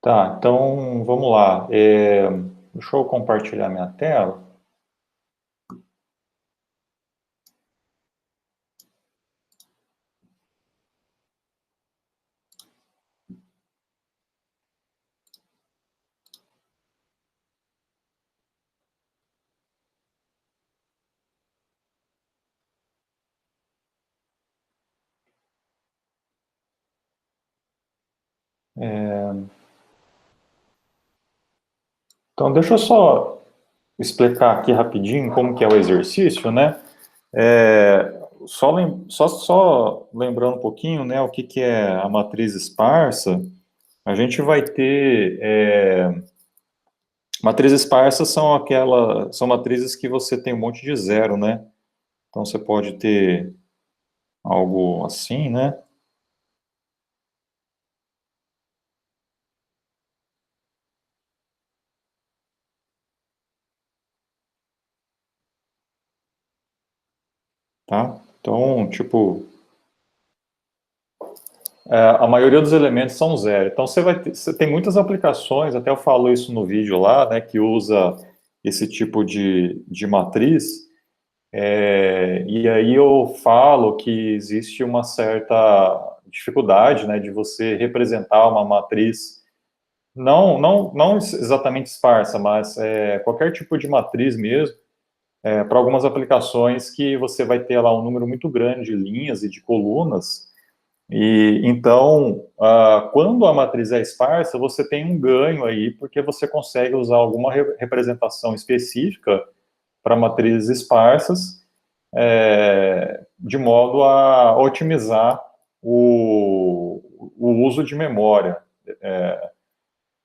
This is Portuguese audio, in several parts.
Tá, então vamos lá. Deixa eu compartilhar minha tela. Então, deixa eu só explicar aqui rapidinho como que é o exercício, né? Só lembrando um pouquinho, né, o que que é a matriz esparsa. A gente vai ter matrizes esparsas são matrizes que você tem um monte de zero, né? Então você pode ter algo assim, né? Tá? Então, tipo, a maioria dos elementos são zero. Então você tem muitas aplicações, até eu falo isso no vídeo lá, né, que usa esse tipo de matriz. E aí eu falo que existe uma certa dificuldade, né, de você representar uma matriz, não exatamente esparsa, mas qualquer tipo de matriz mesmo, para algumas aplicações que você vai ter lá um número muito grande de linhas e de colunas. E então, quando a matriz é esparsa, você tem um ganho aí, porque você consegue usar alguma representação específica para matrizes esparsas, de modo a otimizar o uso de memória.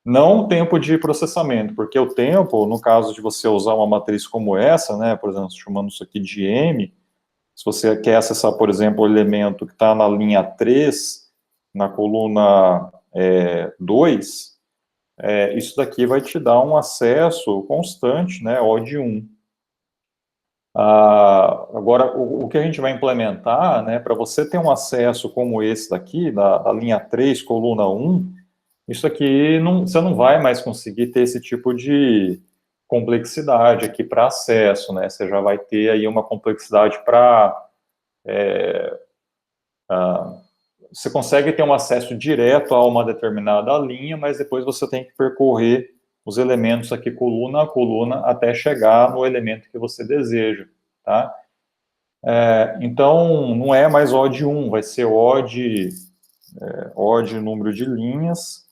Não o tempo de processamento, porque o tempo, no caso de você usar uma matriz como essa, né, por exemplo, chamando isso aqui de M, se você quer acessar, por exemplo, o elemento que está na linha 3, na coluna 2, isso daqui vai te dar um acesso constante, né, O de 1. Agora, o que a gente vai implementar, né, para você ter um acesso como esse daqui, da linha 3, coluna 1, isso aqui você não vai mais conseguir ter esse tipo de complexidade aqui para acesso, né? Você já vai ter aí uma complexidade para você consegue ter um acesso direto a uma determinada linha, mas depois você tem que percorrer os elementos aqui coluna a coluna até chegar no elemento que você deseja, tá? Então, não é mais O de 1, vai ser O de número de linhas,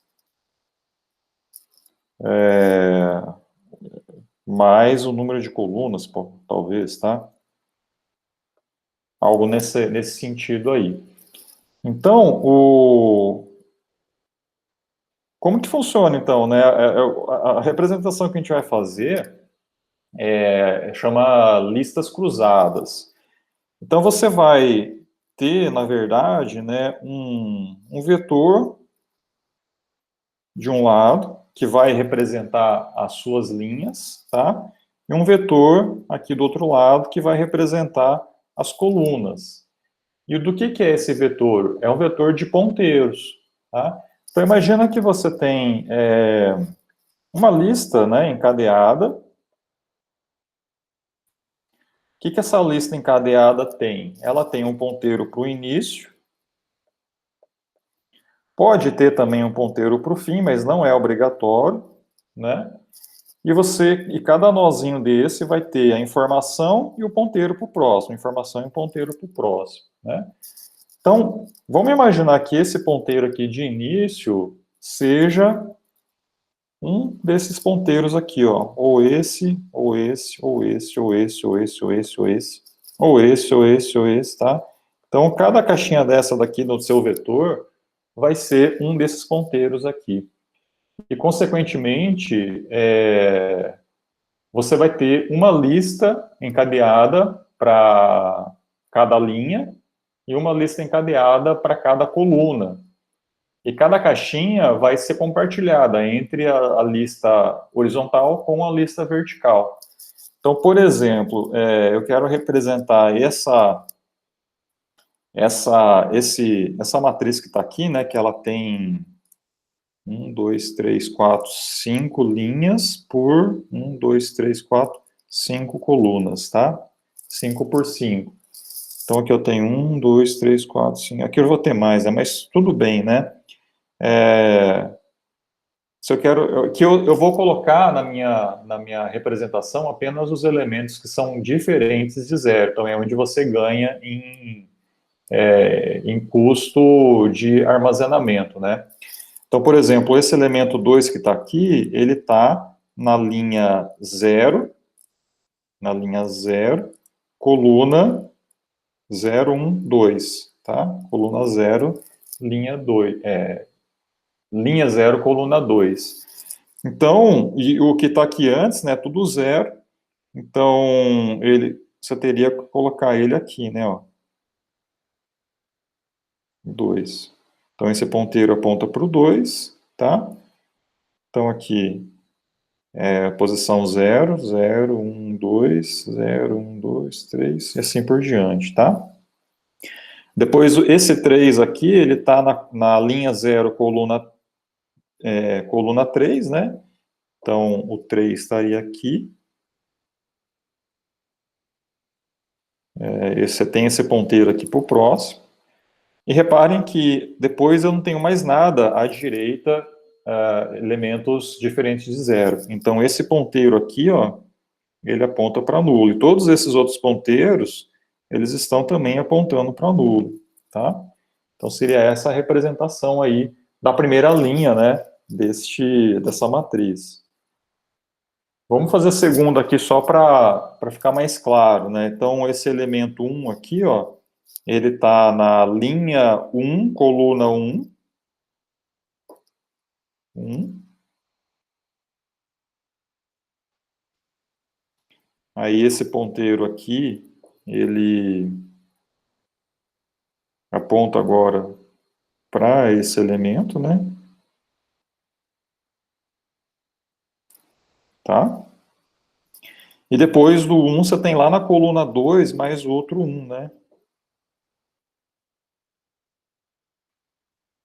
mais o número de colunas, talvez, tá? Algo nesse sentido aí. Então, como que funciona, então, né? A representação que a gente vai fazer chama listas cruzadas. Então, você vai ter, na verdade, né, um vetor de um lado, que vai representar as suas linhas, tá? E um vetor aqui do outro lado, que vai representar as colunas. E do que é esse vetor? É um vetor de ponteiros, tá? Então, imagina que você tem uma lista, né, encadeada. O que essa lista encadeada tem? Ela tem um ponteiro para o início, pode ter também um ponteiro para o fim, mas não é obrigatório, né? E cada nozinho desse vai ter a informação e o ponteiro para o próximo, informação e ponteiro para o próximo, né? Então, vamos imaginar que esse ponteiro aqui de início seja um desses ponteiros aqui, ó, ou esse, ou esse, ou esse, ou esse, ou esse, ou esse, ou esse, ou esse, ou esse, ou esse, tá? Então, cada caixinha dessa daqui no seu vetor vai ser um desses ponteiros aqui. E, consequentemente, você vai ter uma lista encadeada para cada linha e uma lista encadeada para cada coluna. E cada caixinha vai ser compartilhada entre a lista horizontal com a lista vertical. Então, por exemplo, eu quero representar essa matriz que está aqui, né, que ela tem 1, 2, 3, 4, 5 linhas por 1, 2, 3, 4, 5 colunas, tá? 5 por 5. Então, aqui eu tenho 1, 2, 3, 4, 5. Aqui eu vou ter mais, né? Mas tudo bem, né? Se eu quero, eu vou colocar na minha representação apenas os elementos que são diferentes de zero. Então, é onde você ganha em custo de armazenamento, né? Então, por exemplo, esse elemento 2 que está aqui, ele está na linha 0, coluna 0, 1, 2, tá? Coluna 0, linha 2, linha 0, coluna 2. Então, e o que está aqui antes, né, tudo zero, então você teria que colocar ele aqui, né, ó, 2. Então, esse ponteiro aponta para o 2, tá? Então, aqui, posição 0, 0, 1, 2, 0, 1, 2, 3, e assim por diante, tá? Depois, esse 3 aqui, ele está na linha 0, coluna 3, né? Então, o 3 estaria aqui. Você tem esse ponteiro aqui para o próximo. E reparem que depois eu não tenho mais nada à direita, elementos diferentes de zero. Então, esse ponteiro aqui, ó, ele aponta para nulo. E todos esses outros ponteiros, eles estão também apontando para nulo, tá? Então, seria essa a representação aí da primeira linha, né, dessa matriz. Vamos fazer a segunda aqui só para ficar mais claro, né? Então, esse elemento 1 aqui, ó, ele está na linha 1, coluna 1. 1. Aí, esse ponteiro aqui, ele aponta agora para esse elemento, né? Tá? E depois do 1, você tem lá na coluna 2 mais outro 1, né?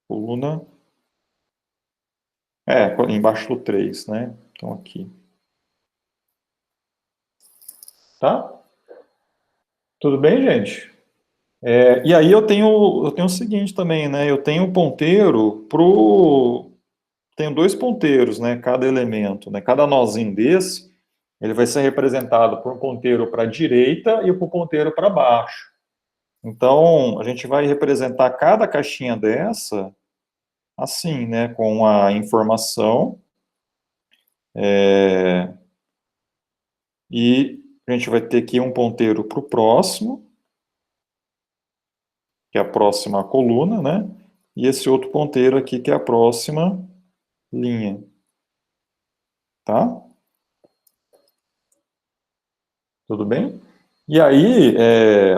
Coluna... embaixo do 3, né? Então, aqui. Tá? Tudo bem, gente? E aí eu tenho o seguinte também, né? Eu tenho um ponteiro tenho dois ponteiros, né? Cada elemento, né? Cada nozinho desse, ele vai ser representado por um ponteiro para a direita e por um ponteiro para baixo. Então, a gente vai representar cada caixinha dessa assim, né? Com a informação. E a gente vai ter aqui um ponteiro para o próximo, que é a próxima coluna, né? E esse outro ponteiro aqui, que é a próxima linha. Tá? Tudo bem? E aí,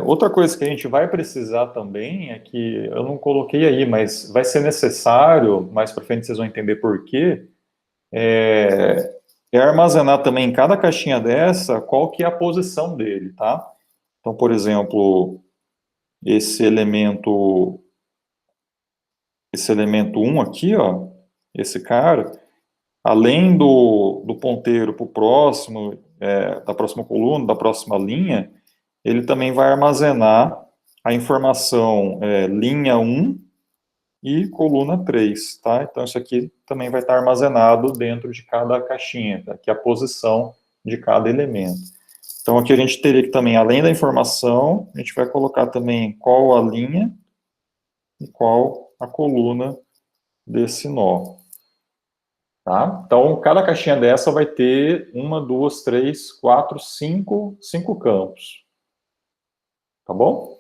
outra coisa que a gente vai precisar também é que eu não coloquei aí, mas vai ser necessário, mais para frente vocês vão entender por quê, é armazenar também em cada caixinha dessa qual que é a posição dele, tá? Então, por exemplo, esse elemento 1 aqui, ó, esse cara, além do ponteiro para o próximo, da próxima coluna, da próxima linha, ele também vai armazenar a informação linha 1 e coluna 3, tá? Então, isso aqui também vai estar armazenado dentro de cada caixinha, tá? Que é a posição de cada elemento. Então, aqui a gente teria que também, além da informação, a gente vai colocar também qual a linha e qual a coluna desse nó. Tá? Então, cada caixinha dessa vai ter uma, duas, três, quatro, cinco campos. Tá bom?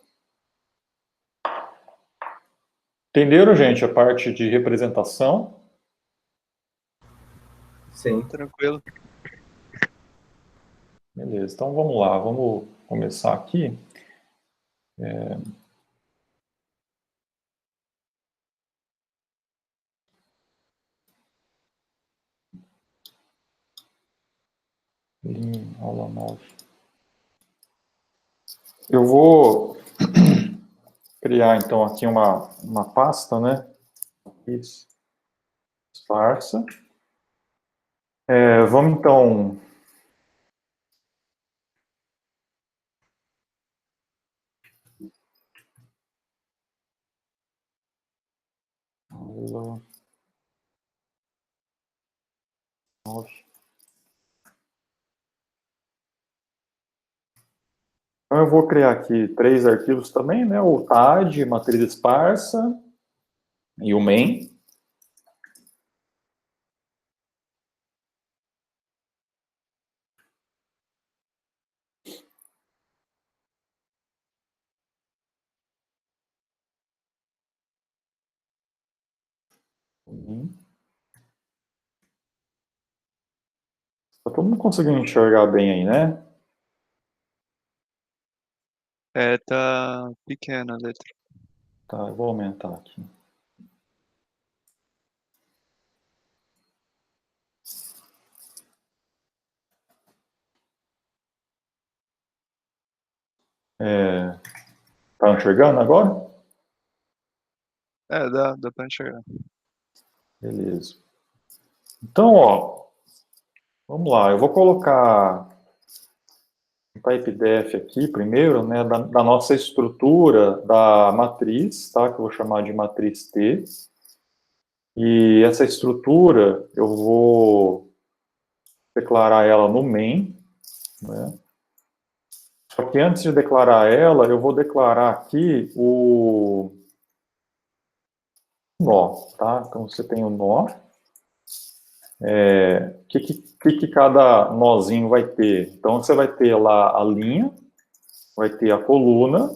Entenderam, gente, a parte de representação? Sim. Tranquilo. Beleza, então vamos lá, vamos começar aqui. Aula 9. Eu vou criar, então, aqui uma pasta, né? Isso. esparsa. Vamos, então... Então, eu vou criar aqui 3 arquivos também, né? O TAD, matriz esparsa, e o main. Tá todo mundo conseguindo enxergar bem aí, né? Tá pequena a letra. Tá, eu vou aumentar aqui. Tá enxergando agora? Dá pra enxergar. Beleza. Então, ó, vamos lá. Eu vou colocar um typedef aqui primeiro, né, da nossa estrutura da matriz, tá? Que eu vou chamar de matriz T. E essa estrutura, eu vou declarar ela no main, né? Só que antes de declarar ela, eu vou declarar aqui o nó, tá? Então, você tem o nó. O que cada nozinho vai ter? Então, você vai ter lá a linha, vai ter a coluna.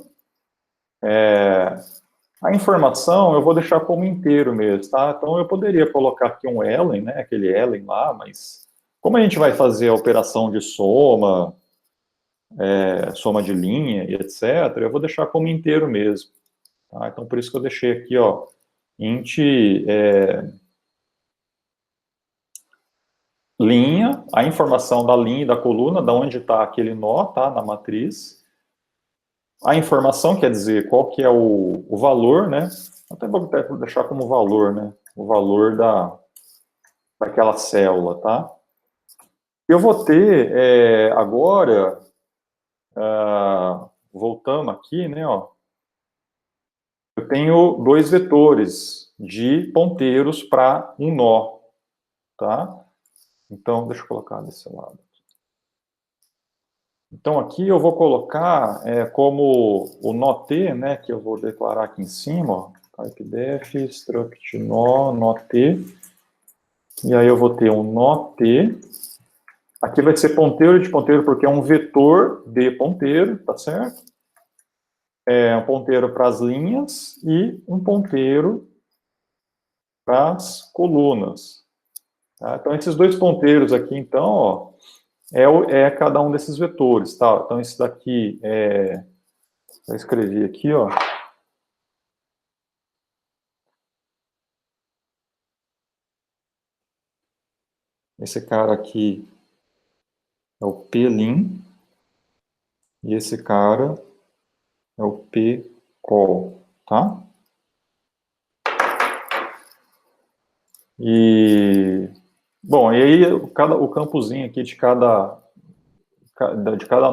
A informação eu vou deixar como inteiro mesmo, tá? Então, eu poderia colocar aqui um elen, né? Aquele elen lá, mas como a gente vai fazer a operação de soma, soma de linha e etc., eu vou deixar como inteiro mesmo. Tá? Então, por isso que eu deixei aqui, ó, int linha, a informação da linha e da coluna, da onde está aquele nó, tá, na matriz. A informação quer dizer qual que é o valor, né? Até vou deixar como valor, né? O valor daquela célula, tá? Eu vou ter agora, voltando aqui, né, ó, eu tenho 2 vetores de ponteiros para um nó, tá? Então, deixa eu colocar desse lado. Então, aqui eu vou colocar como o nó T, né, que eu vou declarar aqui em cima, ó, typedef, struct nó T, e aí eu vou ter um nó T, aqui vai ser ponteiro de ponteiro, porque é um vetor de ponteiro, tá certo? É um ponteiro para as linhas e um ponteiro para as colunas. Tá? Então, esses 2 ponteiros aqui, então, ó, é cada um desses vetores, tá? Então, esse daqui eu escrevi aqui, ó. Esse cara aqui é o Plin e esse cara é o Pcol, tá? E bom, e aí o campozinho aqui de cada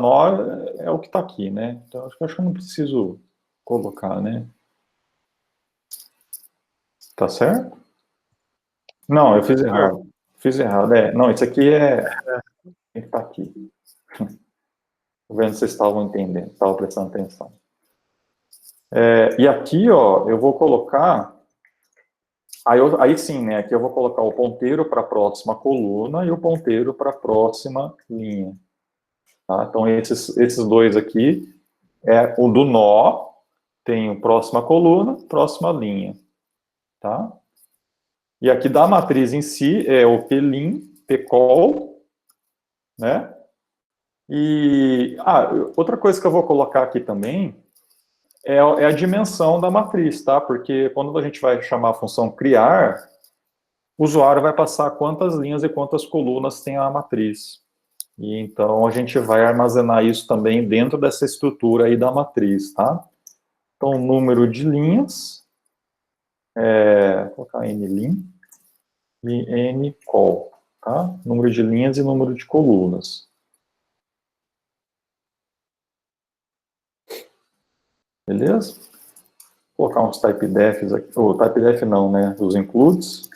nó é o que está aqui, né? Então acho que eu não preciso colocar, né? Tá certo? Não, eu fiz errado. Fiz errado. Não, isso aqui tem que estar aqui. Tô vendo se vocês estavam entendendo, estavam prestando atenção. E aqui, ó, eu vou colocar. Aí sim, né? Aqui eu vou colocar o ponteiro para a próxima coluna e o ponteiro para a próxima linha. Tá? Então, esses 2 aqui é o do nó, tem o próxima coluna, próxima linha. Tá? E aqui da matriz em si é o Plin, Pcol, né? E outra coisa que eu vou colocar aqui também é a dimensão da matriz, tá? Porque quando a gente vai chamar a função criar, o usuário vai passar quantas linhas e quantas colunas tem a matriz. E então a gente vai armazenar isso também dentro dessa estrutura aí da matriz, tá? Então, o número de linhas, vou colocar nlim, e n col, tá? Número de linhas e número de colunas. Beleza? Vou colocar uns typedefs aqui, ou typedef não, né? Os includes.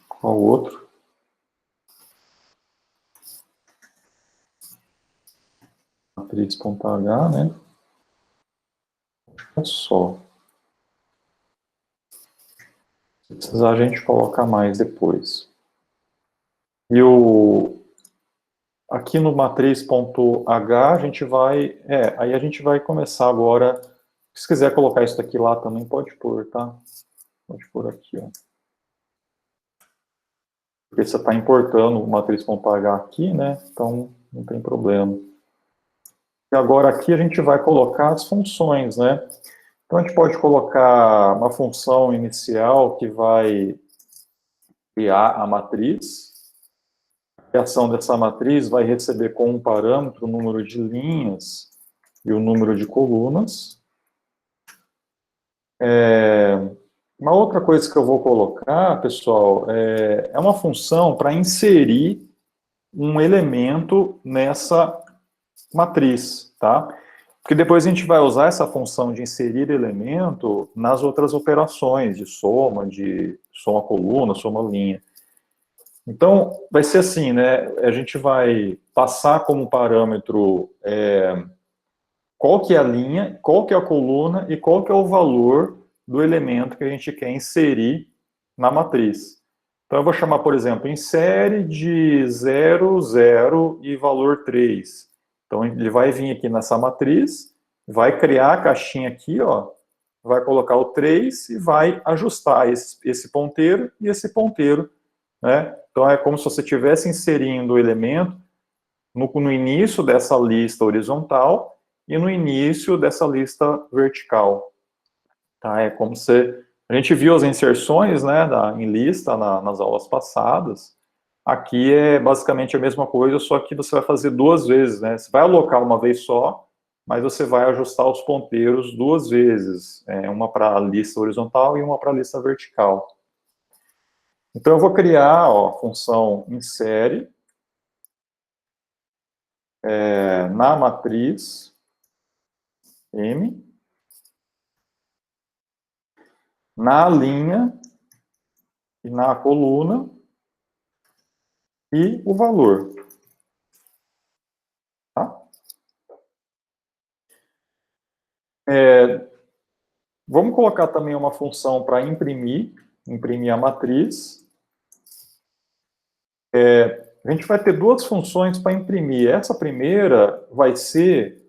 Qual outro? Matriz.h, né? É só. Se precisar, a gente coloca mais depois. E aqui no matriz.h, a gente vai... aí a gente vai começar agora... Se quiser colocar isso daqui lá também, pode pôr, tá? Pode pôr aqui, ó. Porque você está importando o matriz.h aqui, né? Então, não tem problema. E agora aqui a gente vai colocar as funções, né? Então, a gente pode colocar uma função inicial que vai criar a matriz. A criação dessa matriz vai receber como parâmetro o número de linhas e o número de colunas. Uma outra coisa que eu vou colocar, pessoal, é uma função para inserir um elemento nessa matriz, tá? Porque depois a gente vai usar essa função de inserir elemento nas outras operações de soma coluna, soma linha. Então, vai ser assim, né? A gente vai passar como parâmetro qual que é a linha, qual que é a coluna e qual que é o valor do elemento que a gente quer inserir na matriz. Então, eu vou chamar, por exemplo, insere de 0, 0 e valor 3. Então, ele vai vir aqui nessa matriz, vai criar a caixinha aqui, ó, vai colocar o 3 e vai ajustar esse ponteiro e esse ponteiro, né? Então, é como se você estivesse inserindo o elemento no início dessa lista horizontal e no início dessa lista vertical. Tá? É como se... A gente viu as inserções, né, em lista nas aulas passadas. Aqui é basicamente a mesma coisa, só que você vai fazer duas vezes, né? Você vai alocar uma vez só, mas você vai ajustar os ponteiros duas vezes. Uma para a lista horizontal e uma para a lista vertical. Então, eu vou criar a função insere na matriz M, na linha e na coluna e o valor. Tá? Vamos colocar também uma função para imprimir a matriz. A gente vai ter duas funções para imprimir. Essa primeira vai ser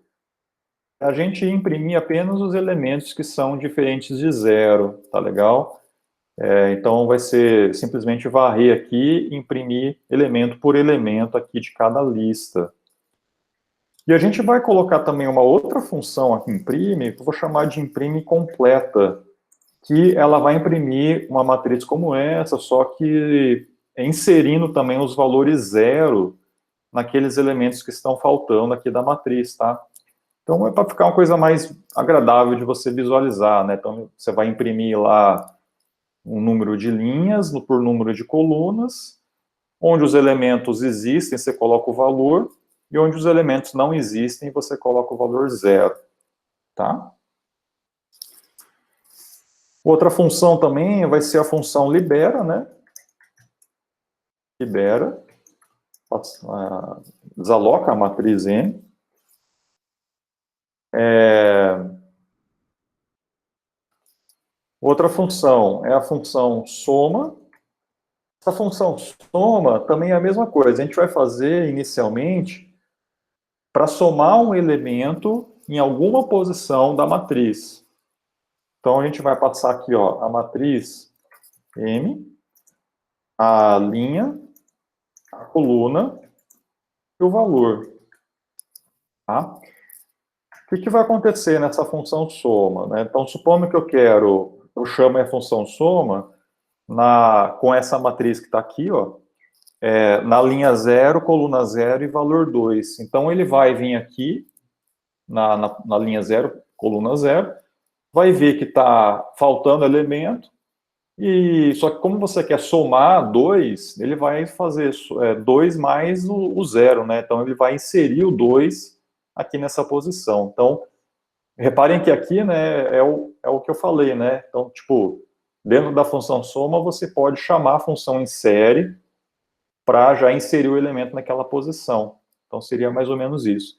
a gente imprimir apenas os elementos que são diferentes de 0, tá legal? Então, vai ser simplesmente varrer aqui e imprimir elemento por elemento aqui de cada lista. E a gente vai colocar também uma outra função aqui, imprime, que eu vou chamar de imprime completa, que ela vai imprimir uma matriz como essa, só que inserindo também os valores 0 naqueles elementos que estão faltando aqui da matriz, tá? Então, é para ficar uma coisa mais agradável de você visualizar, né? Então, você vai imprimir lá um número de linhas por número de colunas, onde os elementos existem, você coloca o valor, e onde os elementos não existem, você coloca o valor 0, tá? Outra função também vai ser a função libera, né? Libera, desaloca a matriz M. Outra função é a função soma. Essa função soma também é a mesma coisa. A gente vai fazer inicialmente para somar um elemento em alguma posição da matriz. Então, a gente vai passar aqui, ó, a matriz M, a linha, a coluna e o valor. Tá? O que vai acontecer nessa função soma? Né? Então, supondo que eu chamo a função soma com essa matriz que está aqui, ó, na linha 0, coluna 0 e valor 2. Então, ele vai vir aqui, na linha 0, coluna 0, vai ver que está faltando elemento, e só que como você quer somar 2, ele vai fazer 2 mais o 0, né? Então, ele vai inserir o 2 aqui nessa posição. Então, reparem que aqui, né, é o que eu falei, né? Então, tipo, dentro da função soma, você pode chamar a função em série para já inserir o elemento naquela posição. Então, seria mais ou menos isso.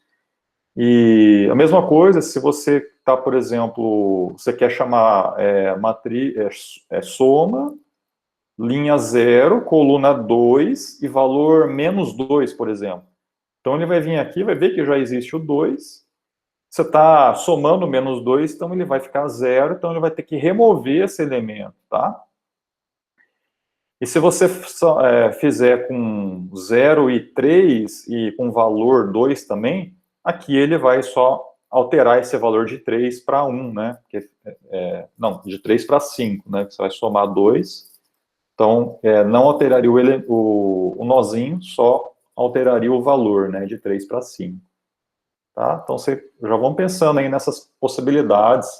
E a mesma coisa, se você está, por exemplo, você quer chamar matriz, soma, linha 0, coluna 2 e valor menos 2, por exemplo. Então, ele vai vir aqui, vai ver que já existe o 2. Você está somando menos 2, então ele vai ficar 0, então ele vai ter que remover esse elemento, tá? E se você fizer com 0 e 3 e com valor 2 também, aqui ele vai só alterar esse valor de 3 para 1, né? Porque, não, de 3 para 5, né? Você vai somar 2. Então, não alteraria o nozinho, só alteraria o valor, né? De 3 para 5. Tá? Então, já vão pensando aí nessas possibilidades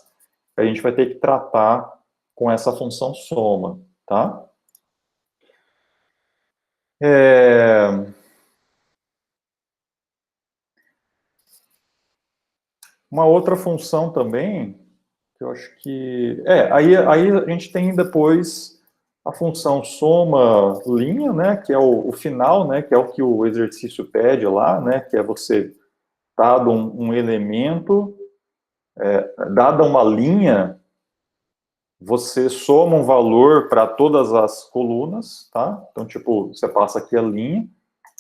que a gente vai ter que tratar com essa função soma, tá? Uma outra função também, que eu acho que... aí a gente tem depois a função soma linha, né, que é o final, né, que é o que o exercício pede lá, né, que é você, dado um elemento, dada uma linha, você soma um valor para todas as colunas, tá? Então, tipo, você passa aqui a linha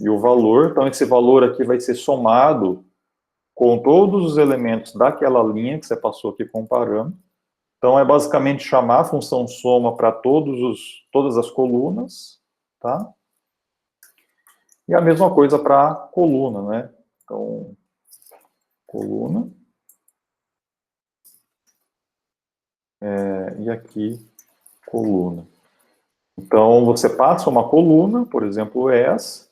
e o valor, então esse valor aqui vai ser somado com todos os elementos daquela linha que você passou aqui comparando. Então, é basicamente chamar a função soma para todas as colunas, tá? E a mesma coisa para coluna, né? Então, coluna. E aqui, coluna. Então, você passa uma coluna, por exemplo, essa,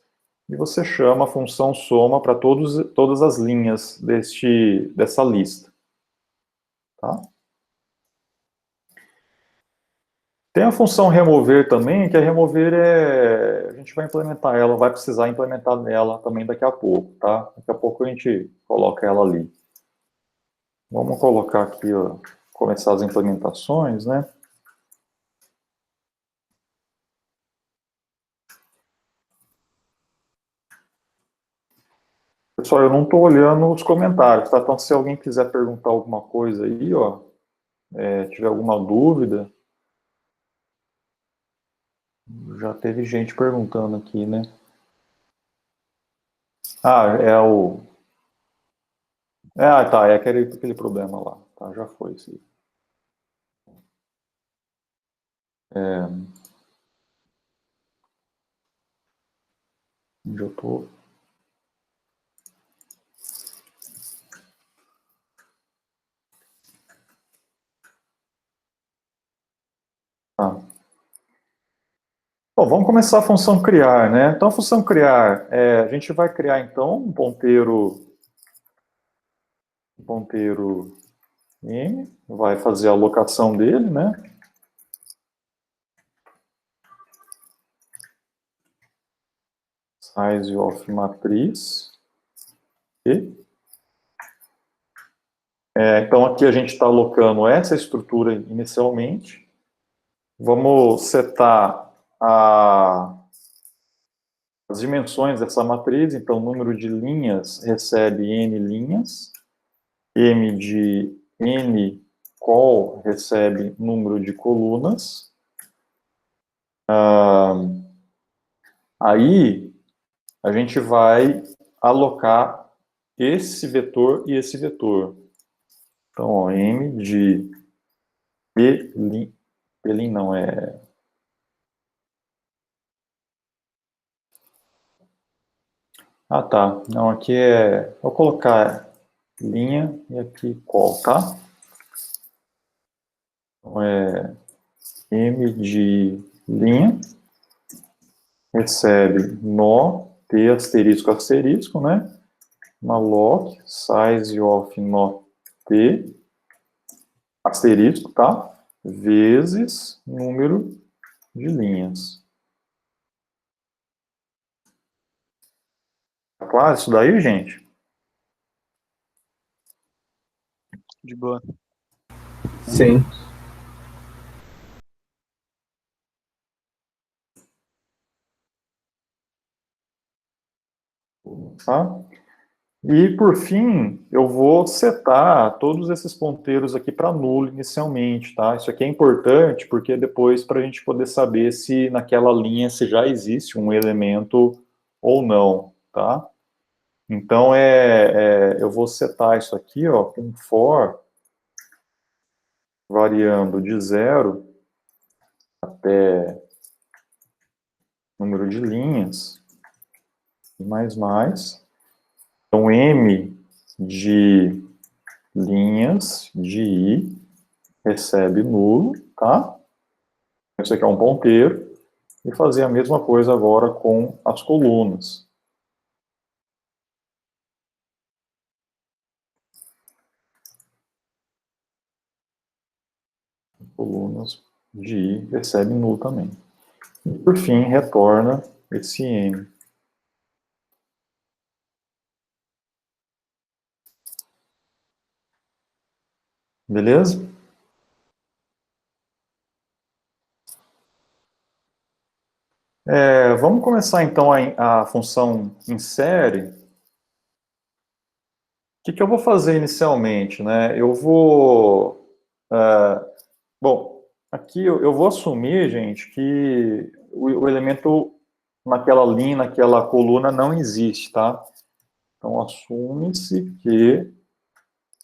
e você chama a função soma para todas as linhas dessa lista. Tá? Tem a função remover também, que a remover a gente vai implementar ela, vai precisar implementar ela também daqui a pouco, tá? Daqui a pouco a gente coloca ela ali. Vamos colocar aqui, ó, começar as implementações, né? Pessoal, eu não estou olhando os comentários, tá? Então, se alguém quiser perguntar alguma coisa aí, ó, tiver alguma dúvida, já teve gente perguntando aqui, né? Ah, tá, é aquele problema lá, tá? Já foi isso aí. Onde eu tô? Tá. Bom, vamos começar a função criar, né? Então, a função criar, a gente vai criar, então, um ponteiro M, vai fazer a alocação dele, né? Size of matriz. Então, aqui a gente está alocando essa estrutura inicialmente. Vamos setar as dimensões dessa matriz. Então, o número de linhas recebe n linhas. M de n col recebe número de colunas. Aí, a gente vai alocar esse vetor e esse vetor. Então, ó, M de Pelin não é... Ah, tá. Não, aqui vou colocar linha e aqui col, tá? Então, M de linha, recebe nó, t asterisco asterisco, né? Malloc, size of nó t, asterisco, tá? Vezes número de linhas. Tá claro isso daí, gente? De boa. Sim. Tá? E, por fim, eu vou setar todos esses ponteiros aqui para nulo inicialmente, tá? Isso aqui é importante porque depois para a gente poder saber se naquela linha se já existe um elemento ou não, tá? Então, eu vou setar isso aqui, ó, com for variando de 0 até número de linhas, e mais. Então, m de linhas de i recebe nulo, tá? Isso aqui é um ponteiro. E fazer a mesma coisa agora com as colunas. Colunas de i recebe nulo também. E, por fim, retorna esse m. Beleza? Vamos começar então a função em série. O que eu vou fazer inicialmente, né? Eu vou... bom, aqui eu vou assumir, gente, que o elemento naquela linha, naquela coluna não existe, tá? Então, assume-se que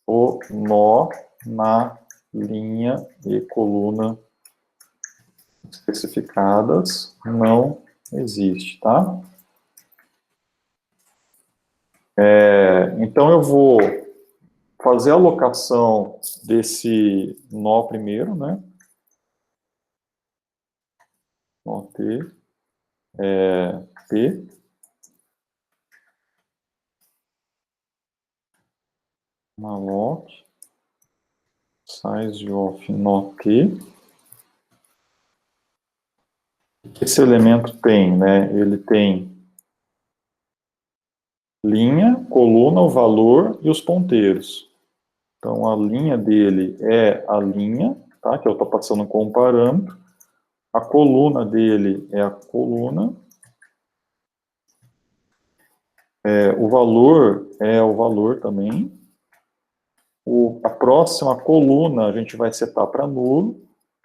o nó na linha e coluna especificadas não existe, tá? Então, eu vou fazer a alocação desse nó primeiro, né? Nó T, P. Malloc, size of nó T. O que esse elemento tem, né? Ele tem linha, coluna, o valor e os ponteiros. Então, a linha dele é a linha, tá? Que eu estou passando como parâmetro. A coluna dele é a coluna. O valor é o valor também. A próxima coluna a gente vai setar para nulo.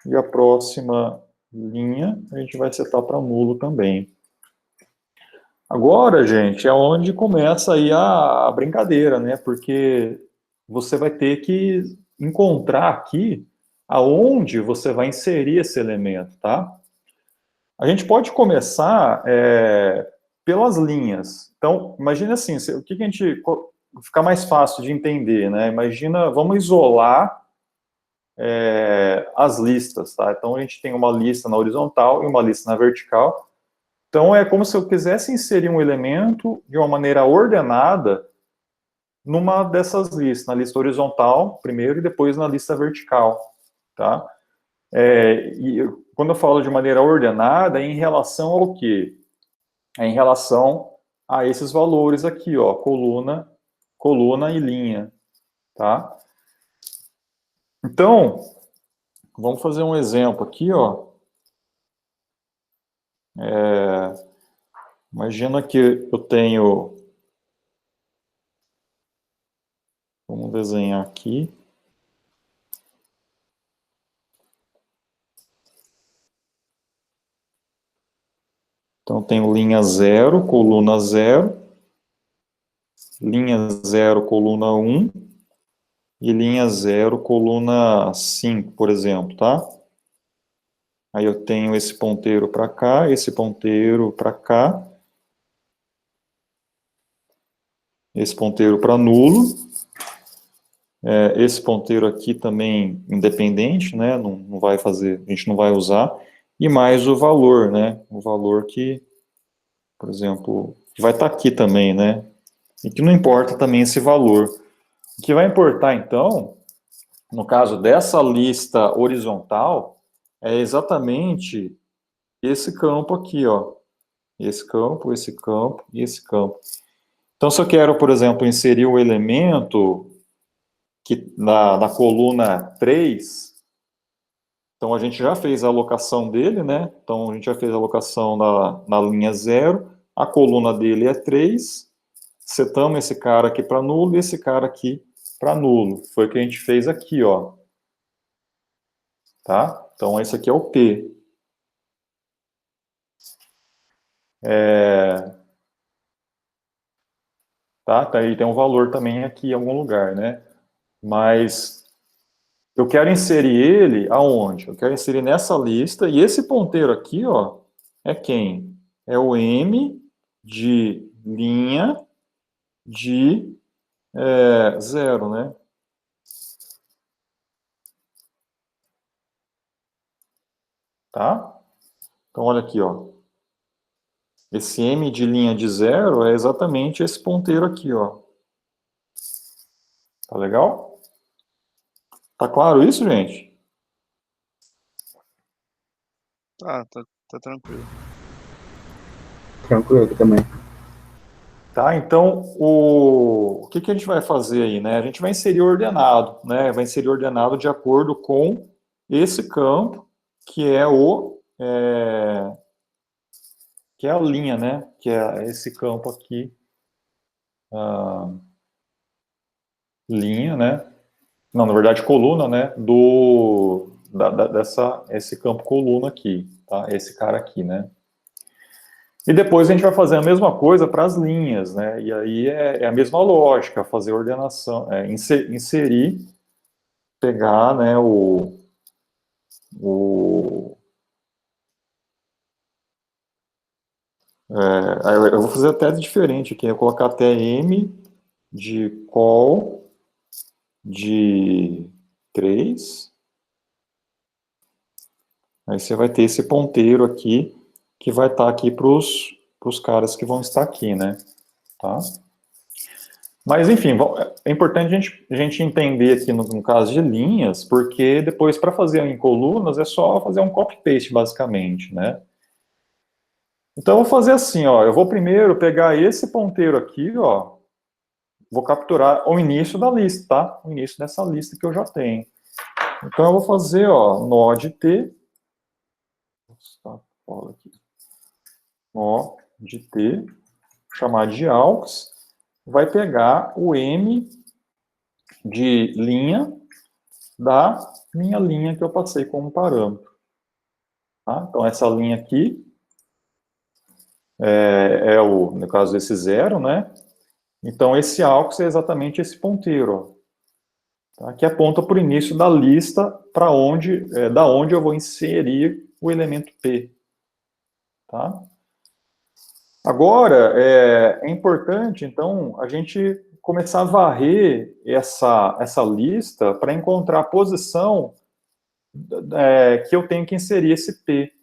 E a próxima linha a gente vai setar para nulo também. Agora, gente, é onde começa aí a brincadeira, né? Porque você vai ter que encontrar aqui aonde você vai inserir esse elemento, tá? A gente pode começar pelas linhas. Então, imagine assim, o que a gente... Fica mais fácil de entender, né? Imagina, vamos isolar as listas, tá? Então, a gente tem uma lista na horizontal e uma lista na vertical. Então, é como se eu quisesse inserir um elemento de uma maneira ordenada numa dessas listas, na lista horizontal, primeiro, e depois na lista vertical, tá? E quando eu falo de maneira ordenada, é em relação ao quê? É em relação a esses valores aqui, ó, coluna e linha, tá? Então, vamos fazer um exemplo aqui, ó. Imagina que eu tenho... Vamos desenhar aqui. Então, tenho linha 0, coluna 0, linha 0, coluna 1, e linha 0, coluna 5, por exemplo, tá? Aí eu tenho esse ponteiro para cá, esse ponteiro para cá, esse ponteiro para nulo, esse ponteiro aqui também independente, né? Não vai fazer, a gente não vai usar. e mais o valor, né? O valor que, por exemplo, que vai estar aqui também, né? E que não importa também esse valor. O que vai importar, então, no caso dessa lista horizontal, é exatamente esse campo aqui, ó. Esse campo e esse campo. Então, se eu quero, por exemplo, inserir o elemento que na coluna 3, então a gente já fez a alocação dele, né? Então a gente já fez a alocação na linha 0, a coluna dele é 3, setamos esse cara aqui para nulo e esse cara aqui para nulo. Foi o que a gente fez aqui, ó. Tá? Então esse aqui é o P. Tá aí tem um valor também aqui em algum lugar, né? Mas eu quero inserir ele aonde? Eu quero inserir nessa lista, e esse ponteiro aqui, ó, é quem? É o M de linha de 0, né? Tá? Então, olha aqui, ó. Esse M de linha de 0 é exatamente esse ponteiro aqui, ó. Tá legal? Tá claro isso, gente? Tá tranquilo. Tranquilo aqui também. Tá, então, o que a gente vai fazer aí, né? A gente vai inserir ordenado, né? Vai inserir ordenado de acordo com esse campo, que é que é a linha, né? Que é esse campo aqui, linha, né? Não, na verdade, coluna, né? Esse campo coluna aqui, tá? Esse cara aqui, né? E depois a gente vai fazer a mesma coisa para as linhas, né? E aí é a mesma lógica, fazer ordenação, inserir, pegar, né, eu vou fazer até diferente aqui, eu vou colocar até M de col de 3. Aí você vai ter esse ponteiro aqui, que vai estar aqui para os caras que vão estar aqui, né? Tá? Mas, enfim, é importante a gente entender aqui no caso de linhas, porque depois, para fazer em colunas, é só fazer um copy-paste, basicamente, né? Então, eu vou fazer assim, ó, eu vou primeiro pegar esse ponteiro aqui, ó, vou capturar o início da lista, tá? O início dessa lista que eu já tenho. Então, eu vou fazer, ó, node T, node T, chamar de aux, vai pegar o M de linha da minha linha que eu passei como parâmetro. Tá? Então, essa linha aqui no caso, esse 0, né? Então, esse aux é exatamente esse ponteiro, ó, tá? Que aponta para o início da lista, para da onde eu vou inserir o elemento P. Tá? Agora, é importante, então, a gente começar a varrer essa lista para encontrar a posição que eu tenho que inserir esse P.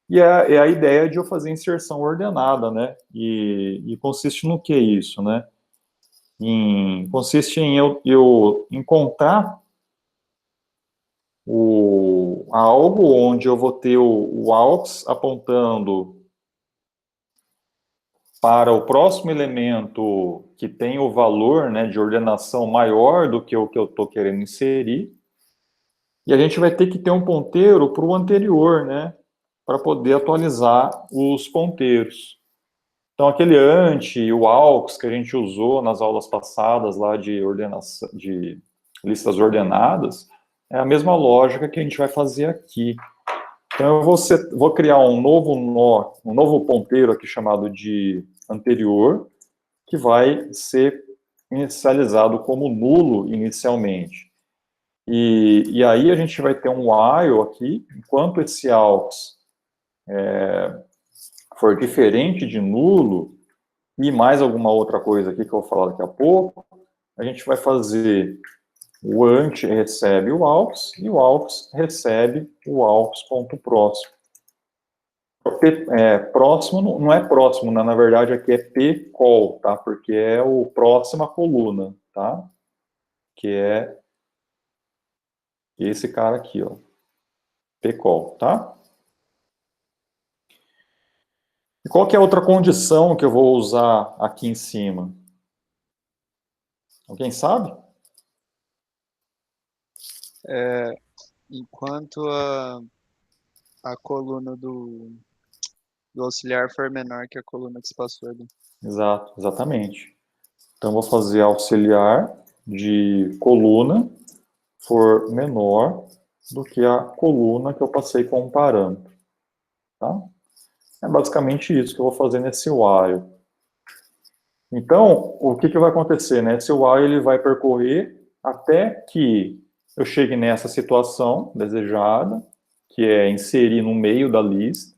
E é a ideia de eu fazer inserção ordenada, né? E consiste no que isso, né? Consiste em eu encontrar algo onde eu vou ter o aux apontando para o próximo elemento que tem o valor, né, de ordenação maior do que o que eu estou querendo inserir. E a gente vai ter que ter um ponteiro para o anterior, né? Para poder atualizar os ponteiros. Então, aquele ante, o aux que a gente usou nas aulas passadas lá de ordenação, de listas ordenadas, é a mesma lógica que a gente vai fazer aqui. Então, eu vou criar um novo ponteiro aqui chamado de anterior, que vai ser inicializado como nulo inicialmente. E aí a gente vai ter um while aqui, enquanto esse aux for diferente de nulo, e mais alguma outra coisa aqui que eu vou falar daqui a pouco, a gente vai fazer o ante recebe o aux, e o aux recebe o aux ponto próximo. Próximo não é próximo, né? Na verdade aqui é P-col, tá? Porque é o próxima coluna, tá? Que é esse cara aqui, ó. P-col, tá? E qual que é a outra condição que eu vou usar aqui em cima? Alguém sabe? Enquanto a coluna do auxiliar for menor que a coluna que se passou ali. Exato, exatamente. Então, vou fazer auxiliar de coluna for menor do que a coluna que eu passei com um parâmetro. Tá? É basicamente isso que eu vou fazer nesse while. Então, o que vai acontecer? Né? Esse while ele vai percorrer até que eu chegue nessa situação desejada, que é inserir no meio da lista.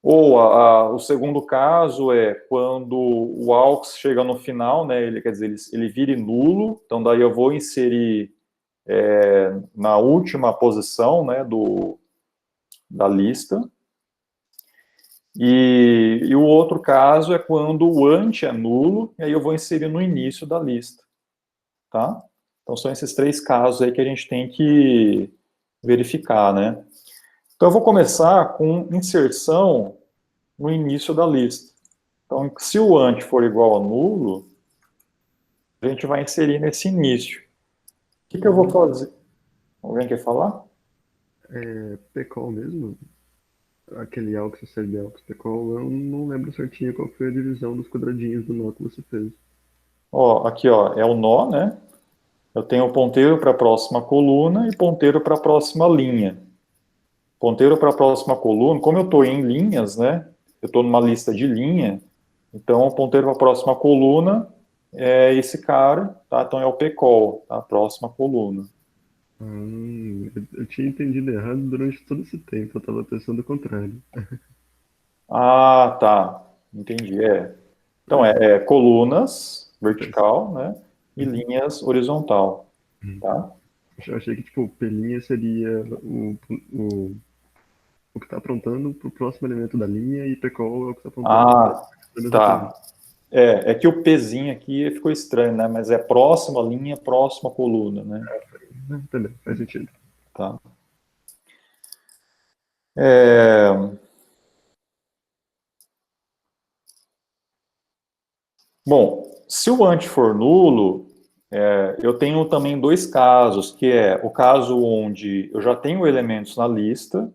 Ou o segundo caso é quando o AUX chega no final, né, quer dizer, ele vira nulo, então daí eu vou inserir na última posição, né, da lista. E o outro caso é quando o ante é nulo, e aí eu vou inserir no início da lista. Tá? Então são esses três casos aí que a gente tem que verificar, né? Então eu vou começar com inserção no início da lista. Então, se o ante for igual a nulo, a gente vai inserir nesse início. O que eu vou fazer? Alguém quer falar? Pcol mesmo? Aquele AUX, CLB AUX, Pcol, eu não lembro certinho qual foi a divisão dos quadradinhos do nó que você fez. Ó, aqui ó, é o nó, né? Eu tenho o ponteiro para a próxima coluna e ponteiro para a próxima linha. Ponteiro para a próxima coluna, como eu estou em linhas, né? Eu estou numa lista de linha, então o ponteiro para a próxima coluna é esse cara, tá? Então é o Pcol, tá? A próxima coluna. Eu tinha entendido errado durante todo esse tempo, eu estava pensando o contrário. Ah, tá. Entendi. Então é colunas vertical, né? E linhas horizontal, tá? Eu achei que, tipo, pelinha seria o que está aprontando para o próximo elemento da linha e Pcol é o que está aprontando para Ah, a mesma coluna. tá. É que o Pzinho aqui ficou estranho, né? Mas é próxima linha, próxima coluna, né? Entendeu? Faz sentido. Tá. É... Bom, se o ante for nulo, eu tenho também dois casos, que é o caso onde eu já tenho elementos na lista,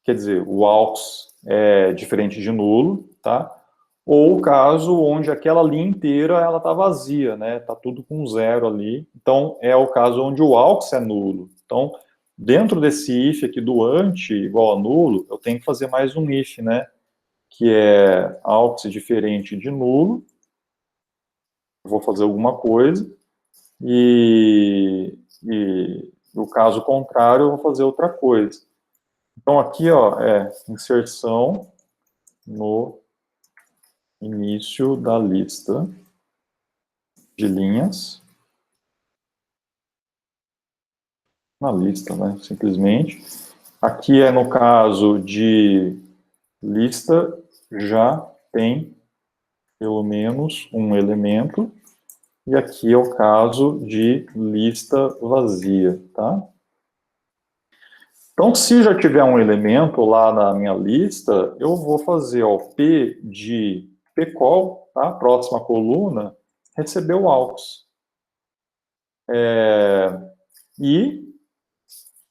quer dizer, o AUX é diferente de nulo, tá? Ou o caso onde aquela linha inteira ela está vazia, né? Está tudo com zero ali. Então, é o caso onde o AUX é nulo. Então, dentro desse if aqui do ante igual a nulo, eu tenho que fazer mais um if, né? Que é AUX diferente de nulo. Eu vou fazer alguma coisa. E no caso contrário, eu vou fazer outra coisa. Então, aqui, ó, é inserção no início da lista de linhas, na lista, né, simplesmente. Aqui é no caso de lista, já tem pelo menos um elemento, e aqui é o caso de lista vazia, tá? Então, se já tiver um elemento lá na minha lista, eu vou fazer o P de Pcol, tá? Próxima coluna, receber o AUX. E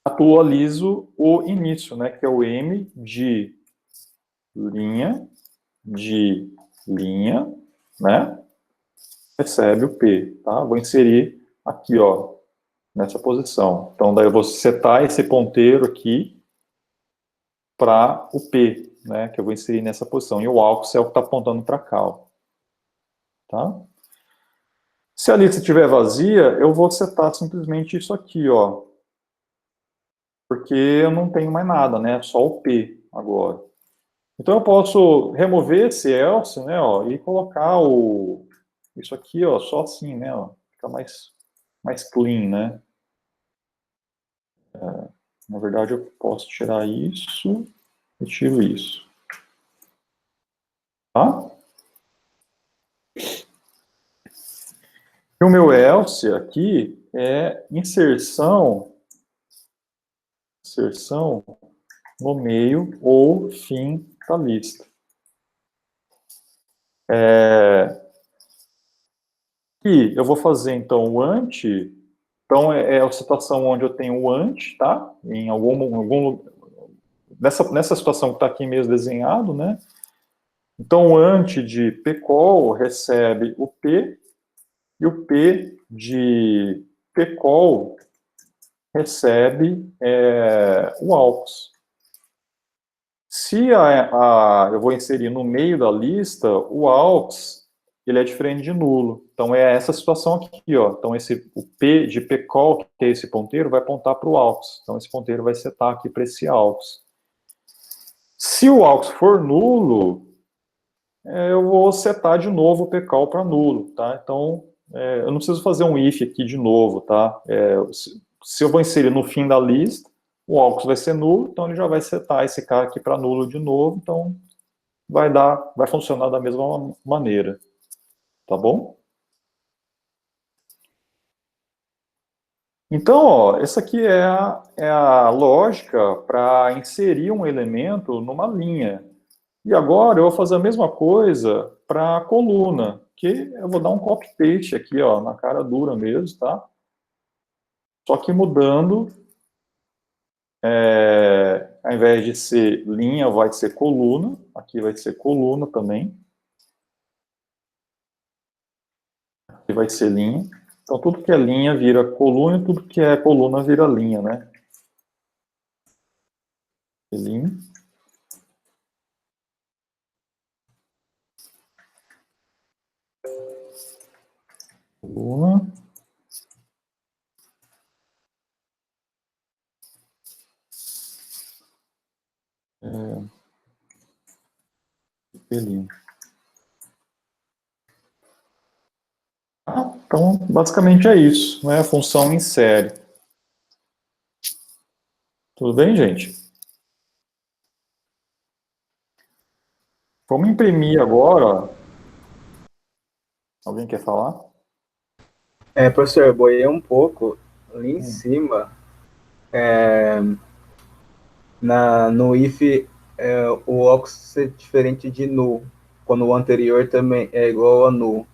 atualizo o início, né? Que é o M de linha, né? Recebe o P, tá? Vou inserir aqui, ó, nessa posição. Então, daí eu vou setar esse ponteiro aqui para o P, né, que eu vou inserir nessa posição. E o AUX é o que está apontando para cá. Ó. Tá? Se a lista estiver vazia, eu vou setar simplesmente isso aqui, ó, porque eu não tenho mais nada, né, só o P agora. Então eu posso remover esse else, né, ó, e colocar isso aqui, ó, só assim, né, ó, fica mais clean, né. Na verdade, eu posso tirar isso retiro isso. Tá? E o meu else aqui é inserção no meio ou fim da lista. E eu vou fazer, então, o ante. Então, é a situação onde eu tenho o ante, tá? Em algum nessa situação que está aqui mesmo desenhado, né? Então, o ante de pcol recebe o p, e o p de pcol recebe o aux. Se eu vou inserir no meio da lista, o aux, ele é diferente de nulo. Então, é essa situação aqui, ó. Então, o P de pcol, que é esse ponteiro, vai apontar para o aux. Então, esse ponteiro vai setar aqui para esse aux. Se o aux for nulo, eu vou setar de novo o pcol para nulo, tá? Então, eu não preciso fazer um if aqui de novo, tá? Se eu vou inserir no fim da lista, o aux vai ser nulo, então ele já vai setar esse cara aqui para nulo de novo, então vai funcionar da mesma maneira, tá bom? Então, ó, essa aqui é a lógica para inserir um elemento numa linha. E agora eu vou fazer a mesma coisa para a coluna, que eu vou dar um copy-paste aqui, ó, na cara dura mesmo, tá? Só que mudando, ao invés de ser linha, vai ser coluna. Aqui vai ser coluna também. Aqui vai ser linha. Então, tudo que é linha vira coluna, e tudo que é coluna vira linha, né? Linha. Coluna. Linha. Então, basicamente é isso, né? A função insere. Tudo bem, gente? Vamos imprimir agora, ó. Alguém quer falar? Professor, eu boiei um pouco ali em cima, no if, o aux ser diferente de null, quando o anterior também é igual a null.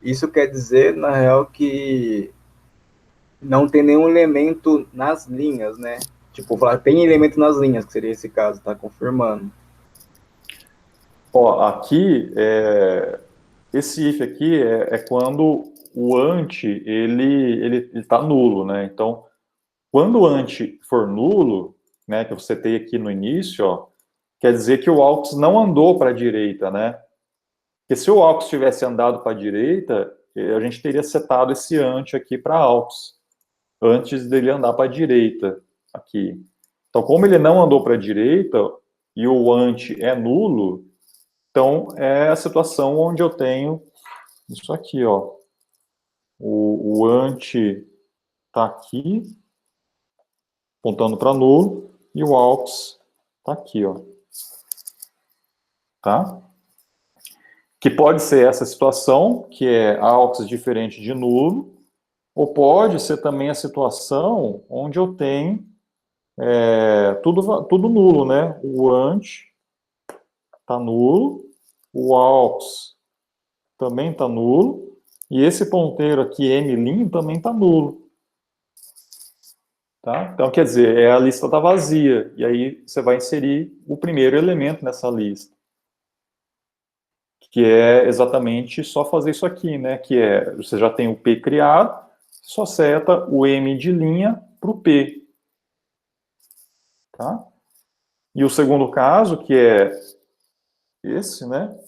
Isso quer dizer, na real, que não tem nenhum elemento nas linhas, né? Tipo, tem elemento nas linhas, que seria esse caso, tá confirmando. Ó, aqui, esse if aqui é quando o ante, ele tá nulo, né? Então, quando o ante for nulo, né, que eu setei aqui no início, ó, quer dizer que o aux não andou para a direita, né? Porque se o aux tivesse andado para a direita, a gente teria setado esse ante aqui para aux, antes dele andar para a direita, aqui. Então, como ele não andou para a direita e o ante é nulo, então é a situação onde eu tenho isso aqui, ó. O ante está aqui, apontando para nulo, e o aux está aqui, ó. Tá? Que pode ser essa situação, que é aux diferente de nulo, ou pode ser também a situação onde eu tenho tudo nulo, né? O ante está nulo, o aux também está nulo, e esse ponteiro aqui, mlim, também está nulo. Tá? Então, quer dizer, a lista está vazia, e aí você vai inserir o primeiro elemento nessa lista. Que é exatamente só fazer isso aqui, né? Que você já tem o P criado, só seta o M de linha para o P. Tá? E o segundo caso, que é esse, né?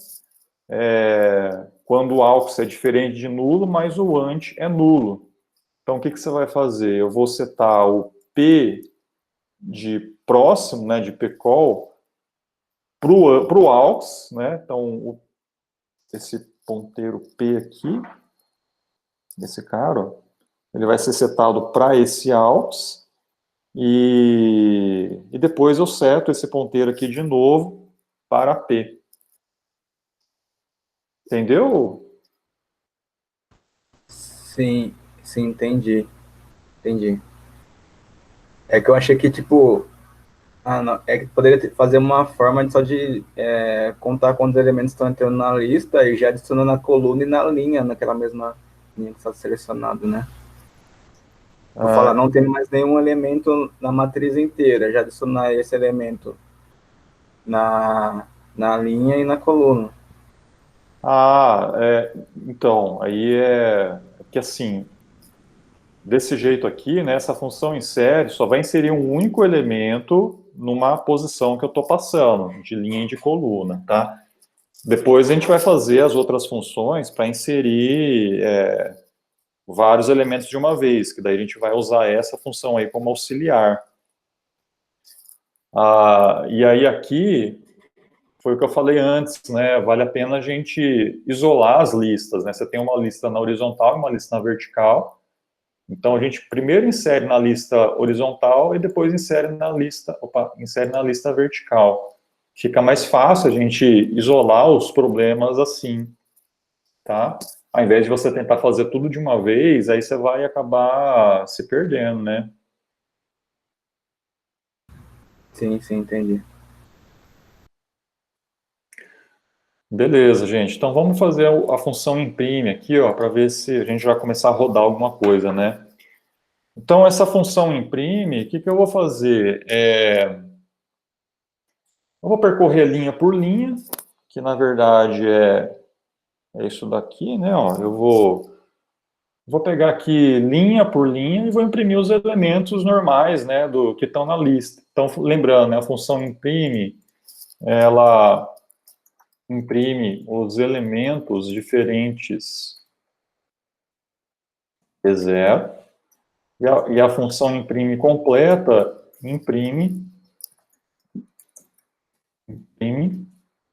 Quando o aux é diferente de nulo, mas o ante é nulo. Então, o que você vai fazer? Eu vou setar o P de próximo, né, de pcol, para o aux, né? Então, esse ponteiro P aqui, esse cara, ó, ele vai ser setado para esse aux, E depois eu seto esse ponteiro aqui de novo para P. Entendeu? Sim, sim, entendi. Entendi. É que eu achei que, tipo, não, é que poderia fazer uma forma de só de contar quantos elementos estão entrando na lista e já adicionando na coluna e na linha, naquela mesma linha que está selecionado, né? Eu falar, não tem mais nenhum elemento na matriz inteira, já adicionar esse elemento na linha e na coluna. Então, aí é que assim, desse jeito aqui, né, essa função insere só vai inserir um único elemento numa posição que eu estou passando, de linha e de coluna, tá? Depois a gente vai fazer as outras funções para inserir vários elementos de uma vez, que daí a gente vai usar essa função aí como auxiliar. E aí aqui, foi o que eu falei antes, né? Vale a pena a gente isolar as listas, né? Você tem uma lista na horizontal e uma lista na vertical. Então a gente primeiro insere na lista horizontal e depois insere na lista vertical. Fica mais fácil a gente isolar os problemas assim, tá? Ao invés de você tentar fazer tudo de uma vez, aí você vai acabar se perdendo, né? Sim, sim, entendi. Beleza, gente. Então vamos fazer a função imprime aqui, ó, para ver se a gente vai começar a rodar alguma coisa, né? Então essa função imprime, o que eu vou fazer? Eu vou percorrer linha por linha, que na verdade é isso daqui, né? Ó, eu vou pegar aqui linha por linha e vou imprimir os elementos normais, né, do que estão na lista. Então, lembrando, né, a função imprime, ela imprime os elementos diferentes de zero, e a função imprime completa imprime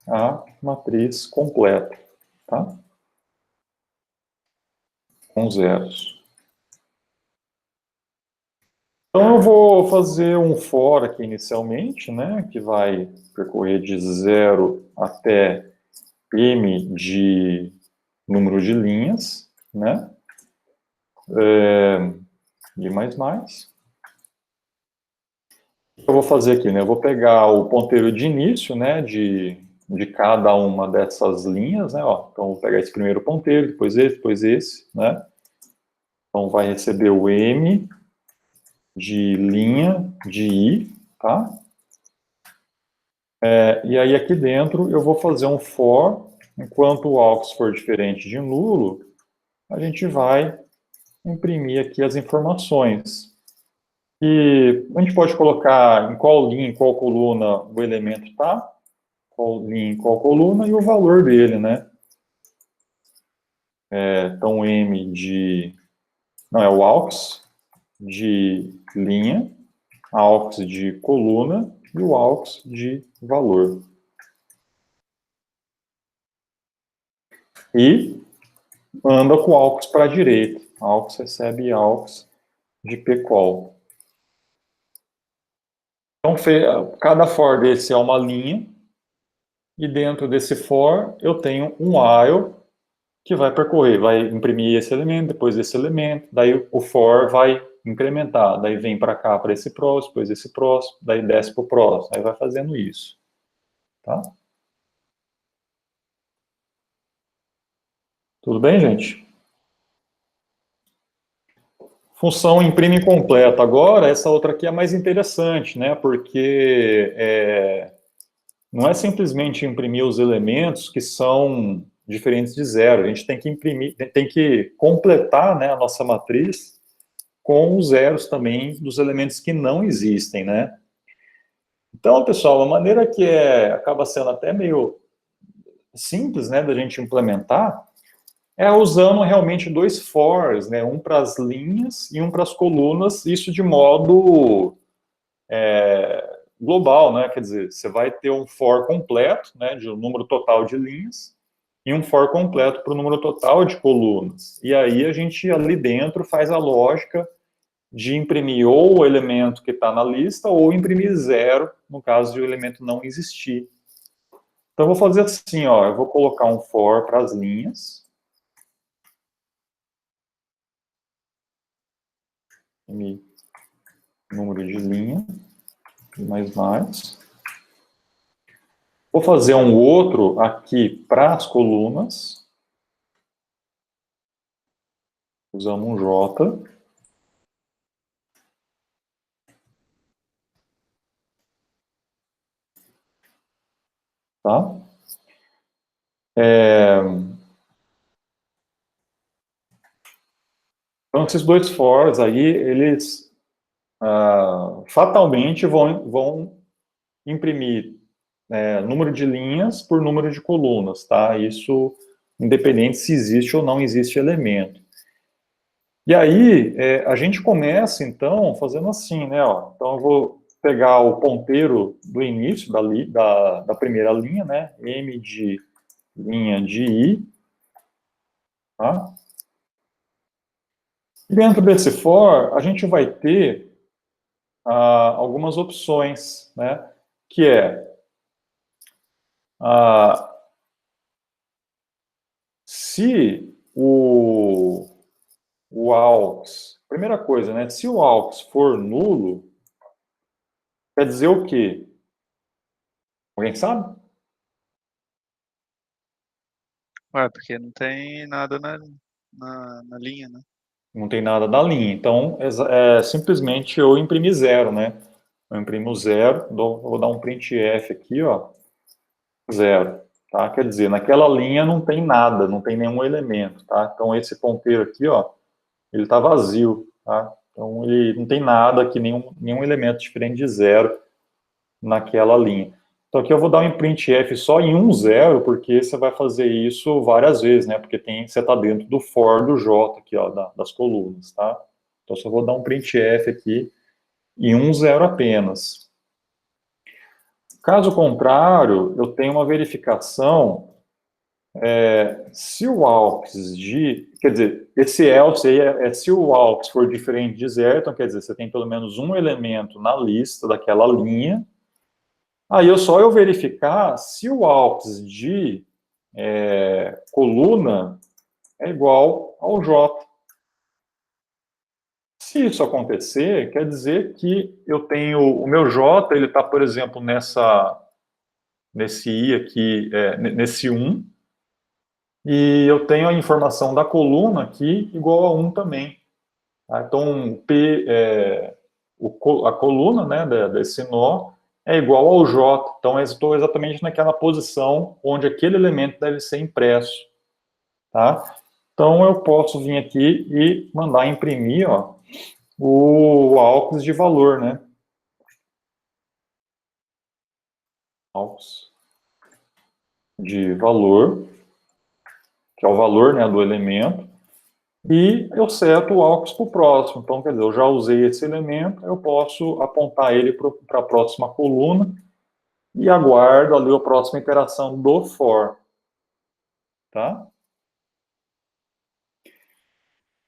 a matriz completa, tá? Com zeros. Então eu vou fazer um for aqui inicialmente, né, que vai percorrer de 0 até m de número de linhas, né, e mais. O que eu vou fazer aqui, né, eu vou pegar o ponteiro de início, né, de cada uma dessas linhas, né, ó, então eu vou pegar esse primeiro ponteiro, depois esse, né, então vai receber o m de linha de i, tá? E aí aqui dentro eu vou fazer um for, enquanto o aux for diferente de nulo, a gente vai imprimir aqui as informações. E a gente pode colocar em qual linha, em qual coluna o elemento está, qual linha, em qual coluna, e o valor dele, né? Então, m de... Não, é o aux de linha, aux de coluna e o aux de valor. E anda com aux para a direita. Aux recebe aux de pcol. Então, cada for desse é uma linha, e dentro desse for eu tenho um while que vai percorrer, vai imprimir esse elemento, depois esse elemento, daí o for vai incrementar, daí vem para cá para esse próximo, depois esse próximo, daí desce para o próximo, aí vai fazendo isso, tá? Tudo bem, gente? Função imprime completa. Agora, essa outra aqui é mais interessante, né? Porque não é simplesmente imprimir os elementos que são diferentes de zero. A gente tem que imprimir, tem que completar, né, a nossa matriz com os zeros também dos elementos que não existem, né? Então, pessoal, a maneira que acaba sendo até meio simples, né, da gente implementar, é usando realmente dois fors, né, um para as linhas e um para as colunas, isso de modo global, né, quer dizer, você vai ter um for completo, né, de um número total de linhas, e um for completo para o número total de colunas. E aí a gente ali dentro faz a lógica de imprimir ou o elemento que está na lista, ou imprimir 0, no caso de o elemento não existir. Então, eu vou fazer assim, ó, eu vou colocar um for para as linhas. Número de linha, mais. Vou fazer um outro aqui para as colunas. Usamos um J. Tá? Então, esses dois fors aí, eles fatalmente vão imprimir número de linhas por número de colunas, tá? Isso independente se existe ou não existe elemento. E aí, a gente começa, então, fazendo assim, né? Ó, então, eu vou pegar o ponteiro do início da primeira linha, né? M de linha de I, tá? E dentro desse for, a gente vai ter algumas opções, né? Que se o AUX, primeira coisa, né? Se o AUX for nulo, quer dizer o quê? Alguém sabe? Ué, porque não tem nada na linha, né? Não tem nada da linha. Então, simplesmente eu imprimi 0, né? Eu imprimo 0, vou dar um printf aqui, ó, 0. Tá? Quer dizer, naquela linha não tem nada, não tem nenhum elemento, tá? Então, esse ponteiro aqui, ó, ele está vazio, tá? Então, ele não tem nada aqui, nenhum elemento diferente de 0 naquela linha. Então, aqui eu vou dar um printf só em 1, 0, porque você vai fazer isso várias vezes, né? Porque você está dentro do for do J aqui, ó, das colunas, tá? Então, só vou dar um printf aqui em 1, 0 apenas. Caso contrário, eu tenho uma verificação se o AUX quer dizer, esse else aí se o AUX for diferente de 0, então quer dizer, você tem pelo menos um elemento na lista daquela linha. Aí eu verificar se o AUX de coluna é igual ao J. Se isso acontecer, quer dizer que eu tenho o meu J, ele está, por exemplo, nesse I aqui, nesse 1, e eu tenho a informação da coluna aqui igual a 1 também. Tá? Então, a coluna, né, desse nó é igual ao J. Então, eu estou exatamente naquela posição onde aquele elemento deve ser impresso. Tá? Então, eu posso vir aqui e mandar imprimir, ó, o AUX de valor, né? AUX de valor, que é o valor, né, do elemento, e eu seto o AUX para o próximo. Então, quer dizer, eu já usei esse elemento, eu posso apontar ele para a próxima coluna e aguardo ali a próxima iteração do for. Tá?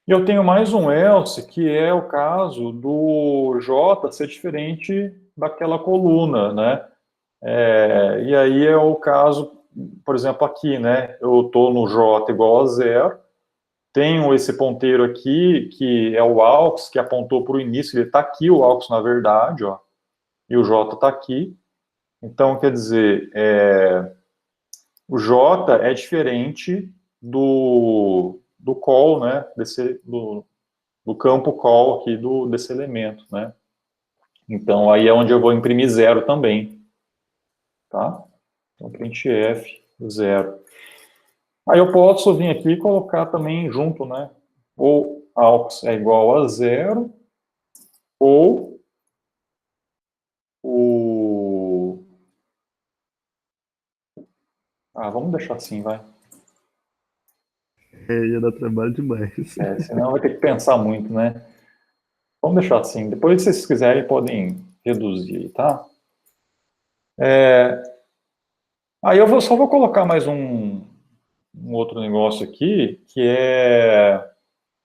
E eu tenho mais um else, que é o caso do J ser diferente daquela coluna, né? E aí é o caso, por exemplo, aqui, né? Eu estou no J igual a 0, tenho esse ponteiro aqui, que é o AUX, que apontou para o início, ele está aqui, o AUX, na verdade, ó, e o J está aqui. Então, quer dizer, o J é diferente do call, né, do campo call aqui desse elemento, né. Então, aí é onde eu vou imprimir 0 também, tá? Então, printf 0. Aí eu posso vir aqui e colocar também junto, né, ou AUX é igual a 0, ou vamos deixar assim, vai. Ia dar trabalho demais. Senão vai ter que pensar muito, né? Vamos deixar assim. Depois, se vocês quiserem, podem reduzir, tá? Aí eu só vou colocar mais um outro negócio aqui, que é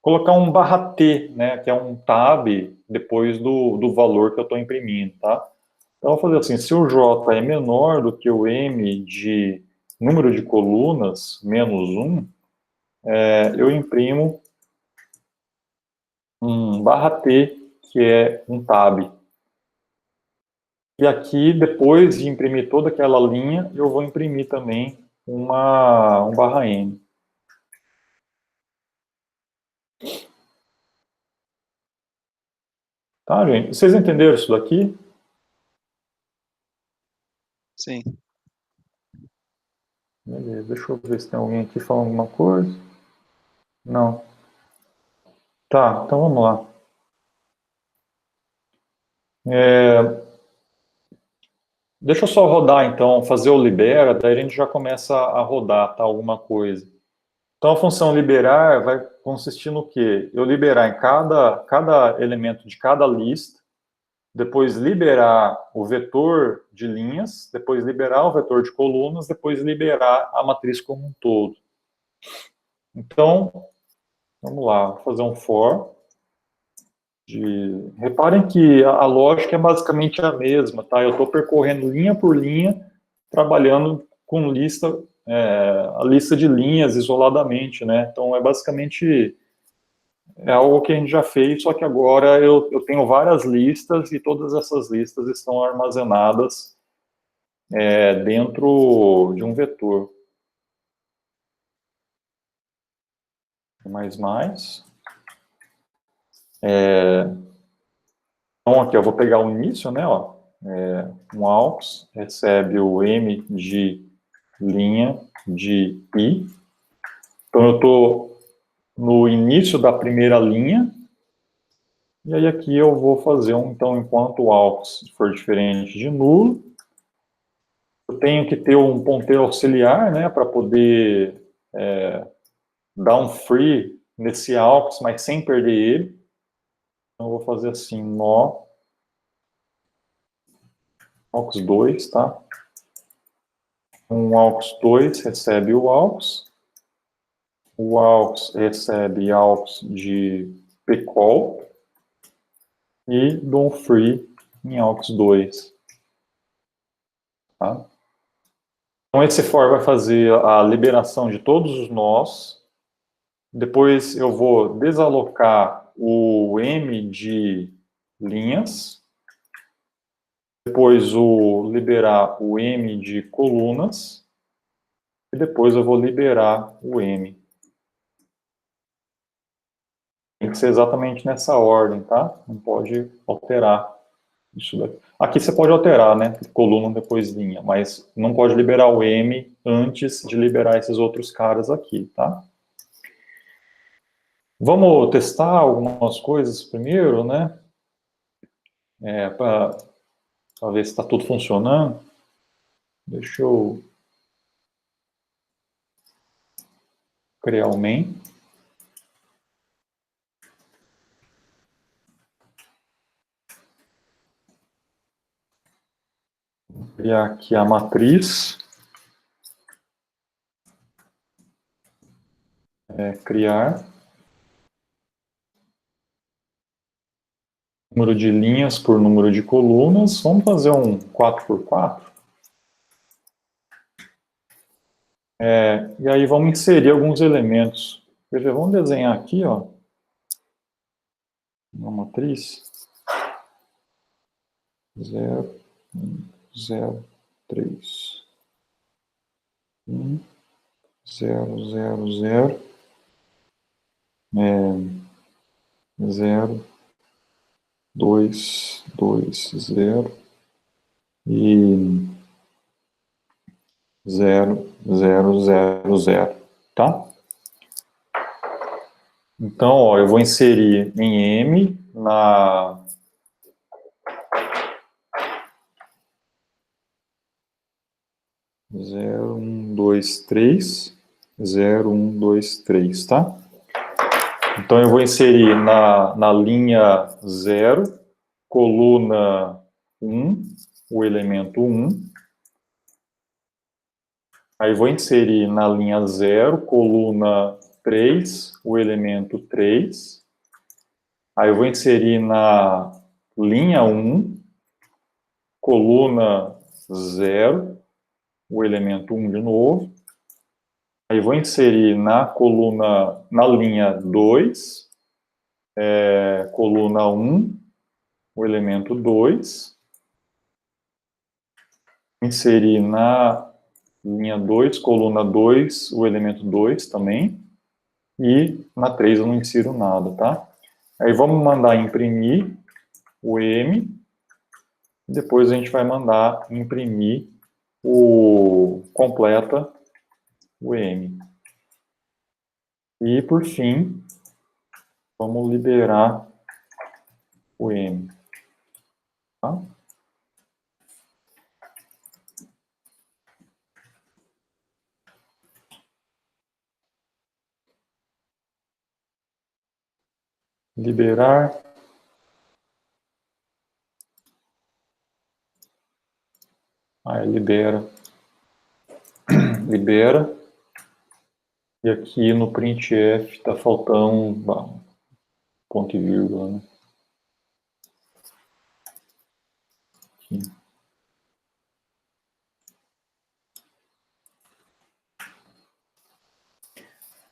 colocar um barra T, né, que é um tab depois do valor que eu estou imprimindo, tá? Então, eu vou fazer assim, se o J é menor do que o M de número de colunas, menos 1, eu imprimo um barra T, que é um tab. E aqui, depois de imprimir toda aquela linha, eu vou imprimir também um barra N. Tá, gente? Vocês entenderam isso daqui? Sim. Beleza, deixa eu ver se tem alguém aqui falando alguma coisa. Não. Tá, então vamos lá. Deixa eu só rodar, então, fazer o libera, daí a gente já começa a rodar, tá, alguma coisa. Então, a função liberar vai consistir no quê? Eu liberar em cada elemento de cada lista, depois liberar o vetor de linhas, depois liberar o vetor de colunas, depois liberar a matriz como um todo. Então, vamos lá, vou fazer um for. Reparem que a lógica é basicamente a mesma, tá? Eu estou percorrendo linha por linha, trabalhando com a lista de linhas isoladamente, né? Então, é basicamente algo que a gente já fez, só que agora eu tenho várias listas e todas essas listas estão armazenadas dentro de um vetor. Mais. Então, aqui eu vou pegar o início, né? Ó, um AUX recebe o M de linha de I. Então, eu estou no início da primeira linha. E aí aqui eu vou fazer então, enquanto o AUX for diferente de nulo, eu tenho que ter um ponteiro auxiliar, né, para poder dar um free nesse AUX, mas sem perder ele. Então, eu vou fazer assim, nó AUX2, tá? Um AUX2 recebe o AUX recebe AUX de pcall e dou um free em AUX2. Tá? Então, esse for vai fazer a liberação de todos os nós. Depois eu vou desalocar o M de linhas. Depois liberar o M de colunas. E depois eu vou liberar o M. Tem que ser exatamente nessa ordem, tá? Não pode alterar isso daqui. Aqui você pode alterar, né? Coluna, depois linha, mas não pode liberar o M antes de liberar esses outros caras aqui, tá? Vamos testar algumas coisas primeiro, né? Para ver se está tudo funcionando. Deixa eu criar o main. Criar aqui a matriz. Criar. Número de linhas por número de colunas. Vamos fazer um 4x4. E aí vamos inserir alguns elementos. Vamos desenhar aqui, ó, uma matriz. 0, 1, 0, 3. 1, 0, 0, 0. 0, 2, 2, 0. E 0, 0, 0, 0. Tá? Então, ó, eu vou inserir em M na... Zero, 1, 2, 3. 0, 1, 2, 3, tá? Então, eu vou inserir na linha 0, coluna 1, o elemento 1. Aí, vou inserir na linha 0, coluna 3, o elemento 3. Aí eu vou inserir na linha 1, coluna 0, o elemento 1 de novo. Aí vou inserir na linha 2, coluna 1, o elemento 2. Inserir na linha 2, coluna 2, o elemento 2 também. E na 3 eu não insiro nada, tá? Aí vamos mandar imprimir o M. Depois a gente vai mandar imprimir o completa o M. E por fim, vamos liberar o M. Tá? Liberar. Aí libera. Libera. E aqui no printf está faltando ponto e vírgula, né? Aqui.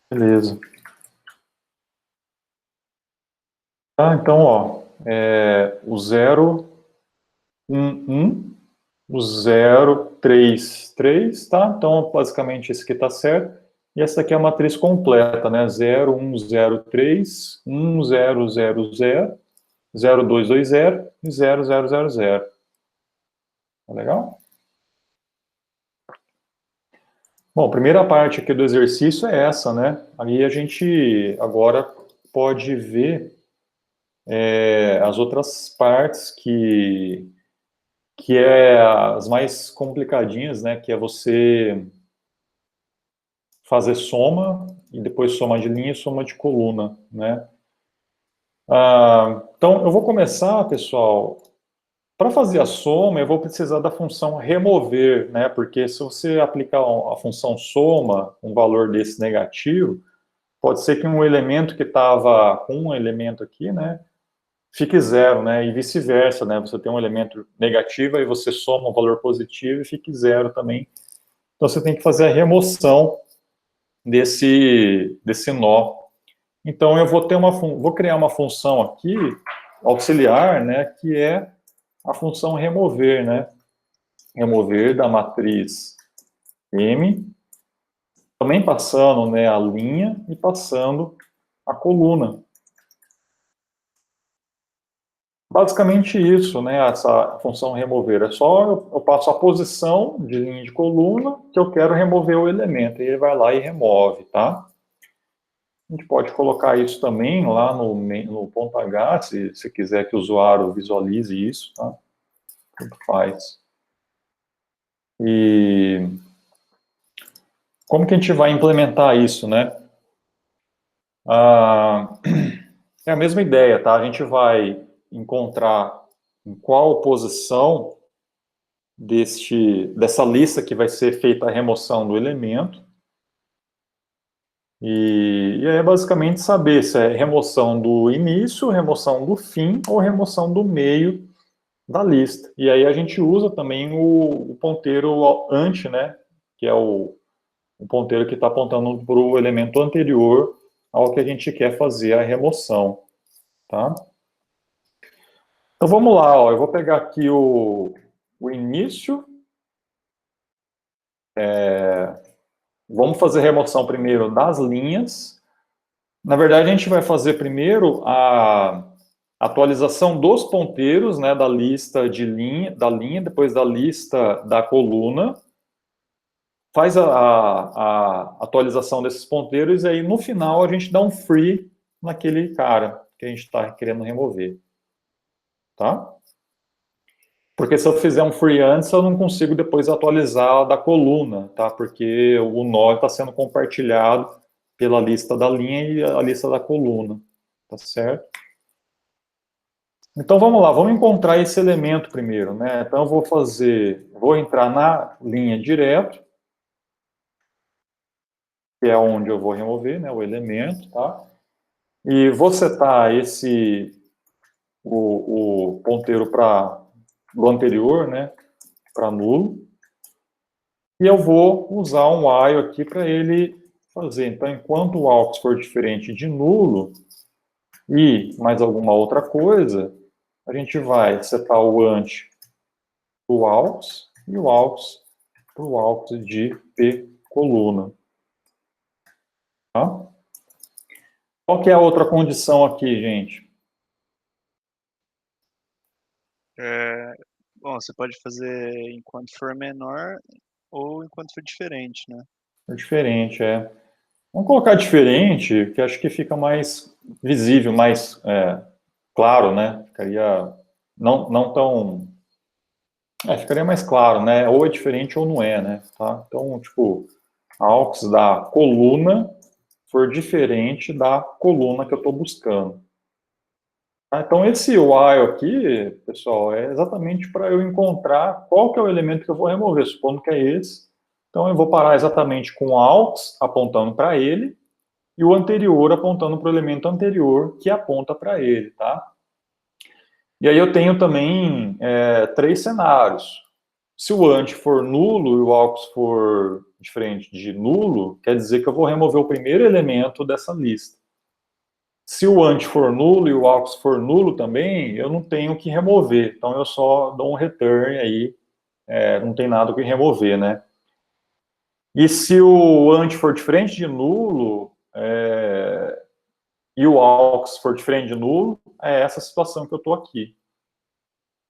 Beleza. Tá, então, ó, o 0, 1, 1, o 0, 3, 3, tá? Então, basicamente, esse aqui está certo. E essa aqui é a matriz completa, né? 0, 1, 0, 3, 1, 0, 0, 0, 0, 2, 2, 0 e 0, 0, 0, 0. Tá legal? Bom, a primeira parte aqui do exercício é essa, né? Aí a gente agora pode ver as outras partes que é as mais complicadinhas, né? Que é você fazer soma, e depois soma de linha e soma de coluna, né? Então, eu vou começar, pessoal, para fazer a soma, eu vou precisar da função remover, né? Porque se você aplicar a função soma, um valor desse negativo, pode ser que um elemento que estava com um elemento aqui, né? Fique zero, né? E vice-versa, né? Você tem um elemento negativo e você soma um valor positivo e fique zero também. Então, você tem que fazer a remoção desse nó. Então, eu vou criar uma função aqui, auxiliar, né? Que é a função remover, né? Remover da matriz M, também passando, né, a linha e passando a coluna. Basicamente isso, né, essa função remover. É só eu passo a posição de linha de coluna que eu quero remover o elemento, e ele vai lá e remove, tá? A gente pode colocar isso também lá no ponto H, se quiser que o usuário visualize isso, tá? Tanto faz. E como que a gente vai implementar isso, né? É a mesma ideia, tá? A gente vai encontrar em qual posição dessa lista que vai ser feita a remoção do elemento. E aí é basicamente saber se é remoção do início, remoção do fim ou remoção do meio da lista. E aí a gente usa também o ponteiro ante, né? Que é o ponteiro que está apontando para o elemento anterior ao que a gente quer fazer a remoção, tá? Então vamos lá, ó, eu vou pegar aqui o início. Vamos fazer a remoção primeiro das linhas. Na verdade, a gente vai fazer primeiro a atualização dos ponteiros, né, da lista da linha, depois da lista da coluna. Faz a atualização desses ponteiros e aí no final a gente dá um free naquele cara que a gente está querendo remover. Tá? Porque se eu fizer um free antes, eu não consigo depois atualizar da coluna, tá? Porque o nó está sendo compartilhado pela lista da linha e a lista da coluna, tá certo? Então vamos lá, vamos encontrar esse elemento primeiro, né? Então eu vou entrar na linha direto. que é onde eu vou remover, né, o elemento, tá? E vou setar o ponteiro para o anterior, né, para nulo. E eu vou usar um while aqui para ele fazer. Então, enquanto o AUX for diferente de nulo e mais alguma outra coisa, a gente vai setar o ant para o AUX e o AUX para o AUX de P coluna. Tá? Qual que é a outra condição aqui, gente? Bom, você pode fazer enquanto for menor ou enquanto for diferente, né? É diferente, é. Vamos colocar diferente, que acho que fica mais visível, mais claro, né? Ficaria não tão... ficaria mais claro, né? Ou é diferente ou não é, né? Tá? Então, tipo, AUX da coluna for diferente da coluna que eu estou buscando. Tá? Então, esse while aqui, pessoal, é exatamente para eu encontrar qual que é o elemento que eu vou remover, supondo que é esse. Então, eu vou parar exatamente com o AUX apontando para ele e o anterior apontando para o elemento anterior que aponta para ele, tá? E aí eu tenho também 3 cenários. Se o ant for nulo e o aux for diferente de nulo, quer dizer que eu vou remover o primeiro elemento dessa lista. Se o ant for nulo e o aux for nulo também, eu não tenho que remover. Então eu só dou um return aí, não tem nada que remover, né? E se o ant for diferente de nulo e o aux for diferente de nulo, é essa situação que eu estou aqui.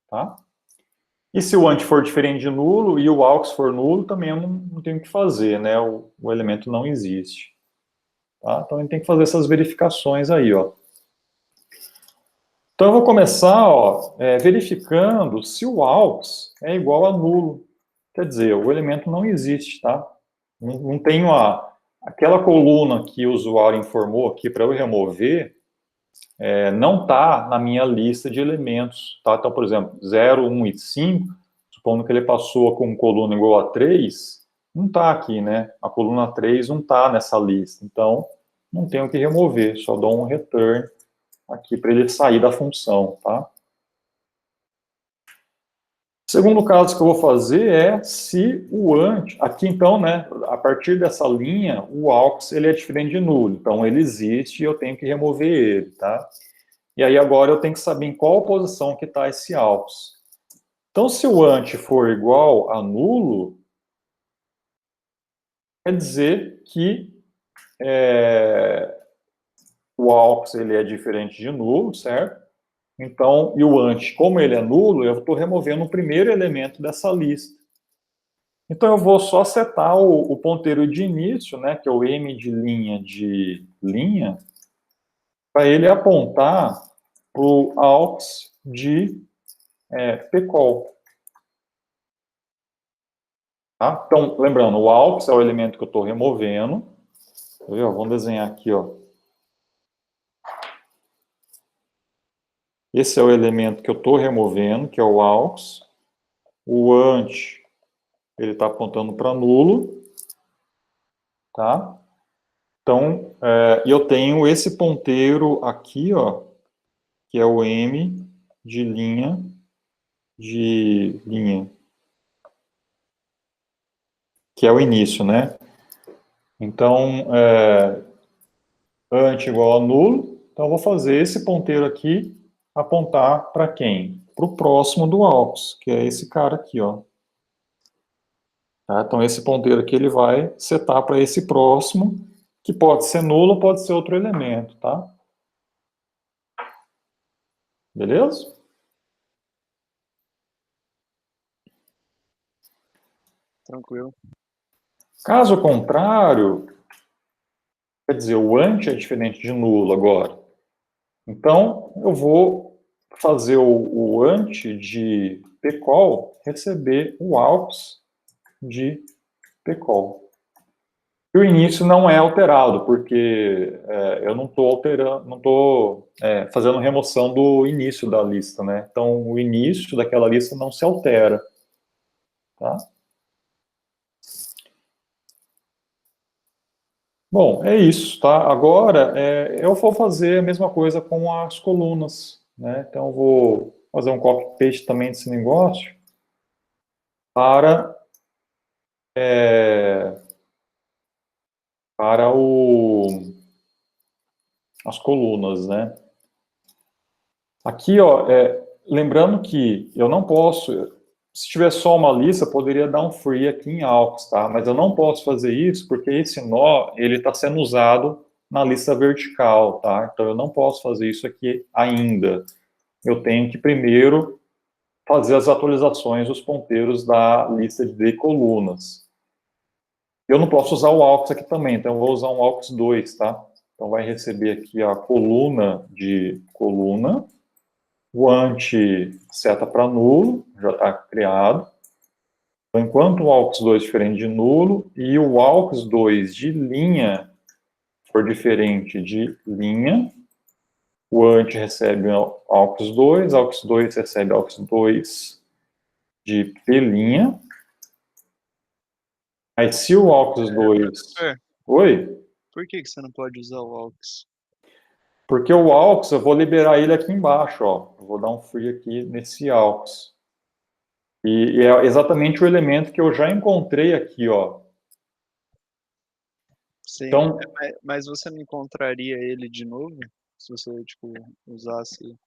Tá? E se o ant for diferente de nulo e o aux for nulo, também eu não tenho o que fazer, né? O elemento não existe. Tá? Então a gente tem que fazer essas verificações aí, ó. Então eu vou começar, ó, verificando se o aux é igual a nulo. Quer dizer, o elemento não existe, tá? Não tenho aquela coluna que o usuário informou aqui para eu remover, não está na minha lista de elementos, tá? Então, por exemplo, 0, 1 e 5, supondo que ele passou com coluna igual a 3, não está aqui, né? A coluna 3 não está nessa lista, então não tenho que remover, só dou um return aqui para ele sair da função, tá? O segundo caso que eu vou fazer é se o ant, aqui então, né, a partir dessa linha, o aux ele é diferente de nulo, então ele existe e eu tenho que remover ele, tá? E aí agora eu tenho que saber em qual posição que está esse aux. Então, se o ant for igual a nulo, quer dizer que o aux ele é diferente de nulo, certo? Então, e o ant, como ele é nulo, eu estou removendo o primeiro elemento dessa lista. Então, eu vou só setar o ponteiro de início, né, que é o m de linha, para ele apontar para o aux de pcol. Tá? Então, lembrando, o aux é o elemento que eu estou removendo. Tá vendo? Vamos desenhar aqui, ó. Esse é o elemento que eu estou removendo, que é o aux. O ant, ele está apontando para nulo. Tá? Então, eu tenho esse ponteiro aqui, ó, que é o m de linha, que é o início, né? Então, ant igual a nulo. Então, eu vou fazer esse ponteiro aqui apontar para quem? Para o próximo do aux, que é esse cara aqui, ó. Tá? Então, esse ponteiro aqui ele vai setar para esse próximo, que pode ser nulo, pode ser outro elemento, tá? Beleza? Tranquilo. Caso contrário, quer dizer, o ant é diferente de nulo agora. Então, eu vou fazer o ant de pcol receber o aux de pcol. E o início não é alterado, porque eu não estou alterando, não estou fazendo remoção do início da lista, né? Então, o início daquela lista não se altera, tá? Bom, é isso, tá? Agora, eu vou fazer a mesma coisa com as colunas, né? Então, eu vou fazer um copy-paste também desse negócio para, é, para as colunas, né? Aqui, ó, lembrando que eu não posso, se tiver só uma lista, eu poderia dar um free aqui em AUX, tá? Mas eu não posso fazer isso porque esse nó, ele está sendo usado na lista vertical, tá? Então eu não posso fazer isso aqui ainda. Eu tenho que primeiro fazer as atualizações dos ponteiros da lista de colunas. Eu não posso usar o AUX aqui também, então eu vou usar um AUX 2, tá? Então vai receber aqui a coluna de coluna, o anti seta para nulo, já está criado. Então, enquanto o AUX2 diferente de nulo e o AUX2 de linha for diferente de linha, o anti recebe AUX2, AUX2 recebe AUX2 de P'. Aí se o AUX2... Oi? Por que você não pode usar o AUX? Porque o AUX, eu vou liberar ele aqui embaixo, ó. Eu vou dar um free aqui nesse AUX. E é exatamente o elemento que eu já encontrei aqui, ó. Sim, Então, mas você não encontraria ele de novo? Se você, tipo, usasse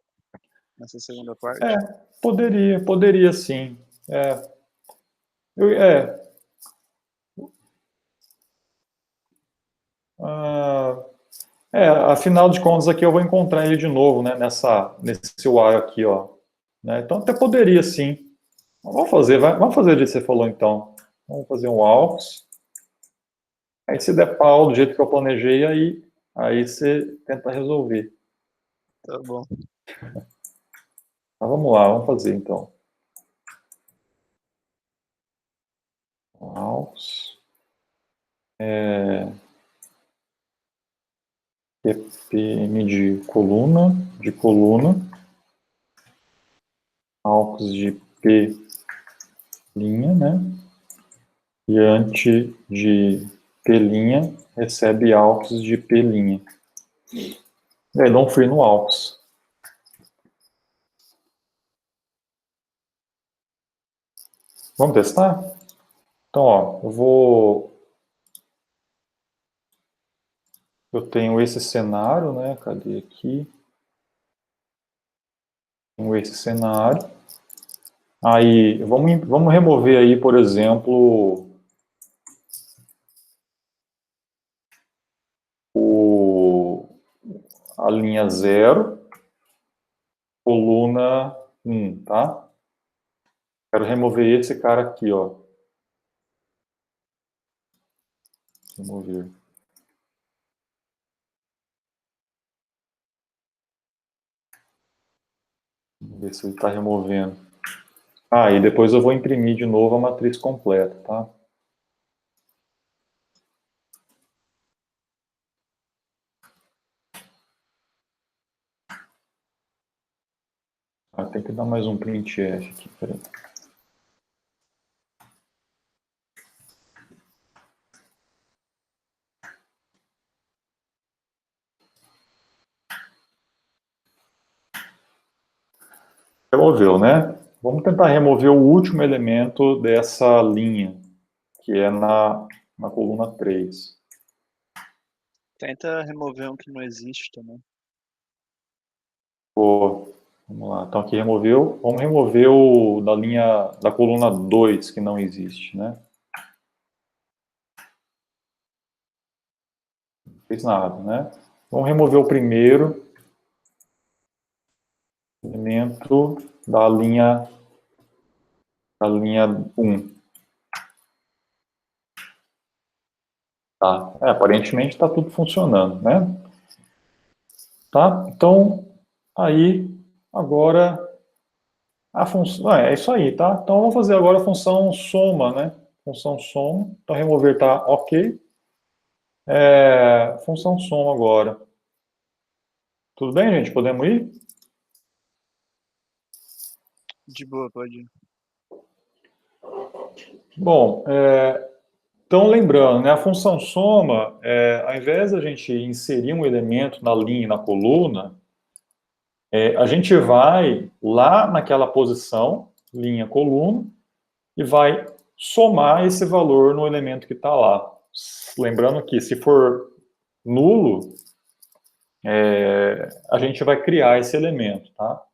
nessa segunda parte? poderia sim. É, eu, é, ah, afinal de contas aqui eu vou encontrar ele de novo, né, nesse while aqui, ó. Né, então até poderia sim. Vamos fazer, vamos fazer o que você falou então. Vamos fazer um AUX. Aí se der pau do jeito que eu planejei, aí você tenta resolver. Tá bom. Mas vamos lá, vamos fazer então. AUX. TPM de coluna, AUX de P', né? E anti de P' recebe AUX de P'. E aí dá um free no AUX. Vamos testar? Então, ó, eu tenho esse cenário, né? Cadê aqui? Tenho esse cenário. Aí, vamos remover aí, por exemplo, a linha 0, coluna 1, tá? Quero remover esse cara aqui, ó. Remover. Vamos ver se ele está removendo. Ah, e depois eu vou imprimir de novo a matriz completa, tá? Ah, tem que dar mais um printf aqui, peraí. Removeu, né? Vamos tentar remover o último elemento dessa linha, que é na coluna 3. Tenta remover um que não existe também. Vamos lá, então aqui removeu. Vamos remover o da coluna 2, que não existe, né? Não fez nada, né? Vamos remover o primeiro elemento da linha 1. Tá? Aparentemente está tudo funcionando, né? Tá? Então, aí, agora, a função... é isso aí, tá? Então, vamos fazer agora a função soma, né? Função soma. Então, remover tá ok. Função soma agora. Tudo bem, gente? Podemos ir? De boa, pode ir. Bom, Então, lembrando, né, a função soma, ao invés da gente inserir um elemento na linha e na coluna, a gente vai lá naquela posição, linha, coluna, e vai somar esse valor no elemento que está lá. Lembrando que se for nulo, a gente vai criar esse elemento, tá?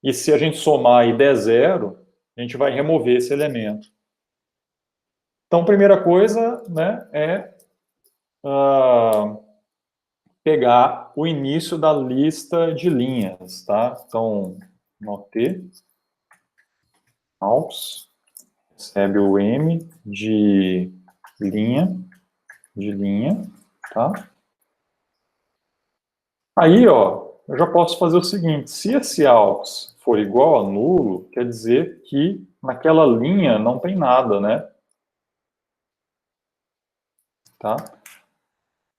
E se a gente somar e der zero, a gente vai remover esse elemento. Então, a primeira coisa, né, pegar o início da lista de linhas, tá? Então, note, aux, recebe o M de linha, tá? Aí, ó, eu já posso fazer o seguinte, se esse aux for igual a nulo, quer dizer que naquela linha não tem nada, né? Tá?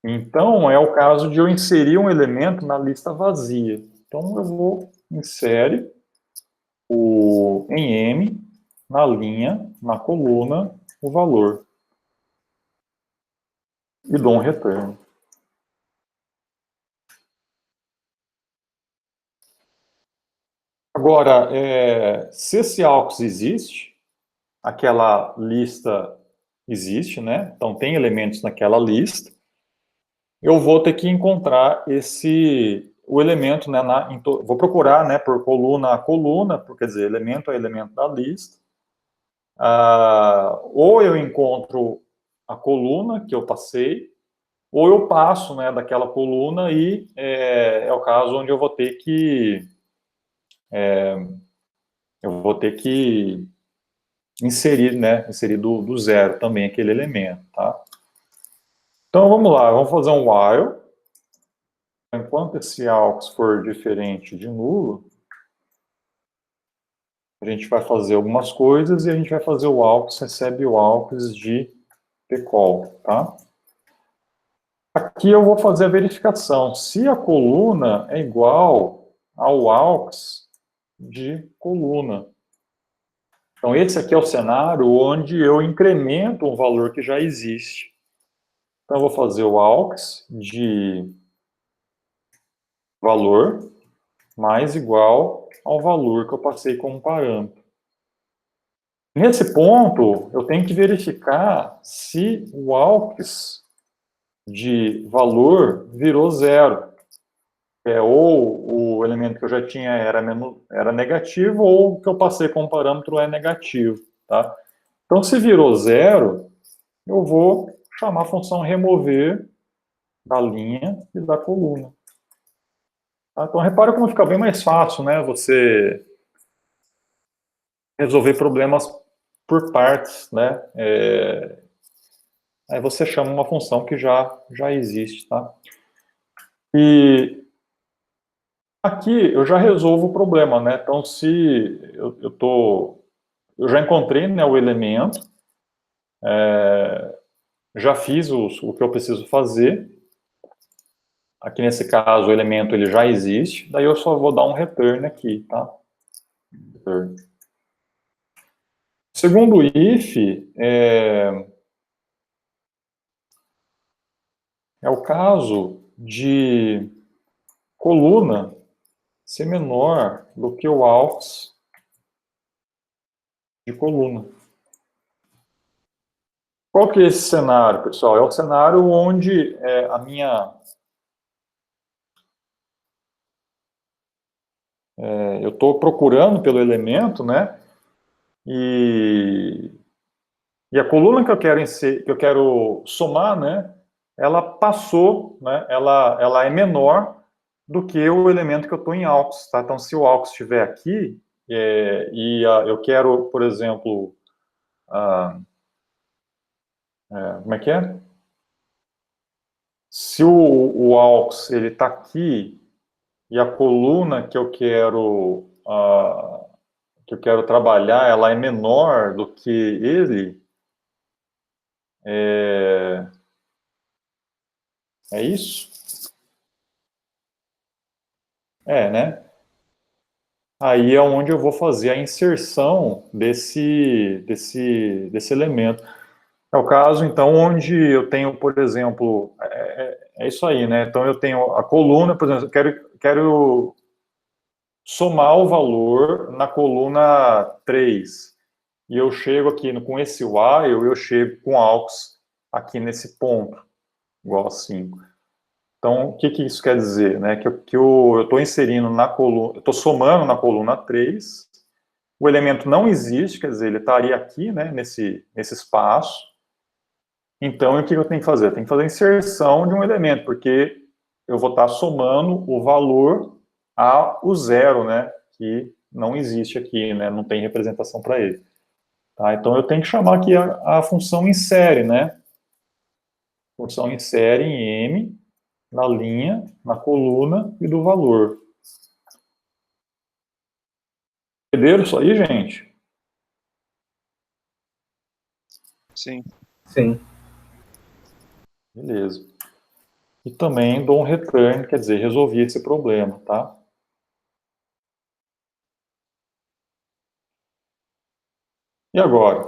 Então, é o caso de eu inserir um elemento na lista vazia. Então, eu vou insere em M, na linha, na coluna, o valor. E dou um return. Agora, se esse aux existe, aquela lista existe, né? Então, tem elementos naquela lista. Eu vou ter que encontrar o elemento, né? Vou procurar, né, por coluna a coluna, quer dizer, elemento a elemento da lista. Ou eu encontro a coluna que eu passei, ou eu passo, né, daquela coluna e é o caso onde eu vou ter que inserir, né, do zero também aquele elemento, tá? Então vamos lá, vamos fazer um while. Enquanto esse aux for diferente de nulo, a gente vai fazer algumas coisas e a gente vai fazer o aux, recebe o aux de pcall, tá? Aqui eu vou fazer a verificação. Se a coluna é igual ao aux de coluna. Então, esse aqui é o cenário onde eu incremento um valor que já existe. Então, eu vou fazer o aux de valor mais igual ao valor que eu passei como parâmetro. Nesse ponto, eu tenho que verificar se o aux de valor virou zero. Ou o elemento que eu já tinha era negativo, ou o que eu passei como parâmetro é negativo. Tá? Então, se virou zero, eu vou chamar a função remover da linha e da coluna. Tá? Então, repare como fica bem mais fácil, né, você resolver problemas por partes, né? Aí você chama uma função que já existe, tá? E aqui eu já resolvo o problema, né? Então, se eu já encontrei, né, o elemento, já fiz o que eu preciso fazer. Aqui nesse caso o elemento ele já existe, daí eu só vou dar um return aqui, tá? Return. Segundo if, é o caso de coluna ser menor do que o aux de coluna. Qual que é esse cenário, pessoal? É o cenário onde eu estou procurando pelo elemento, né? E a coluna que eu quero somar, né? Ela passou, né? Ela é menor do que o elemento que eu estou em aux, tá? Então, se o aux estiver aqui eu quero, por exemplo, como é que é? Se o aux ele está aqui e a coluna que eu quero trabalhar, ela é menor do que ele, é isso? Né? Aí é onde eu vou fazer a inserção desse elemento. É o caso, então, onde eu tenho, por exemplo, é isso aí, né? Então, eu tenho a coluna, por exemplo, eu quero somar o valor na coluna 3. E eu chego aqui com esse while, eu chego com aux aqui nesse ponto, igual a 5. Então, o que isso quer dizer? Né? Que eu estou inserindo na coluna, eu estou somando na coluna 3, o elemento não existe, quer dizer, ele estaria aqui, né, nesse espaço. Então, o que eu tenho que fazer? Eu tenho que fazer a inserção de um elemento, porque eu vou estar somando o valor ao zero, né, que não existe aqui, né, não tem representação para ele. Tá? Então, eu tenho que chamar aqui a função insere, né, função insere em M, na linha, na coluna e do valor. Entenderam isso aí, gente? Sim. Sim. Beleza. E também dou um return, quer dizer, resolvi esse problema, tá? E agora?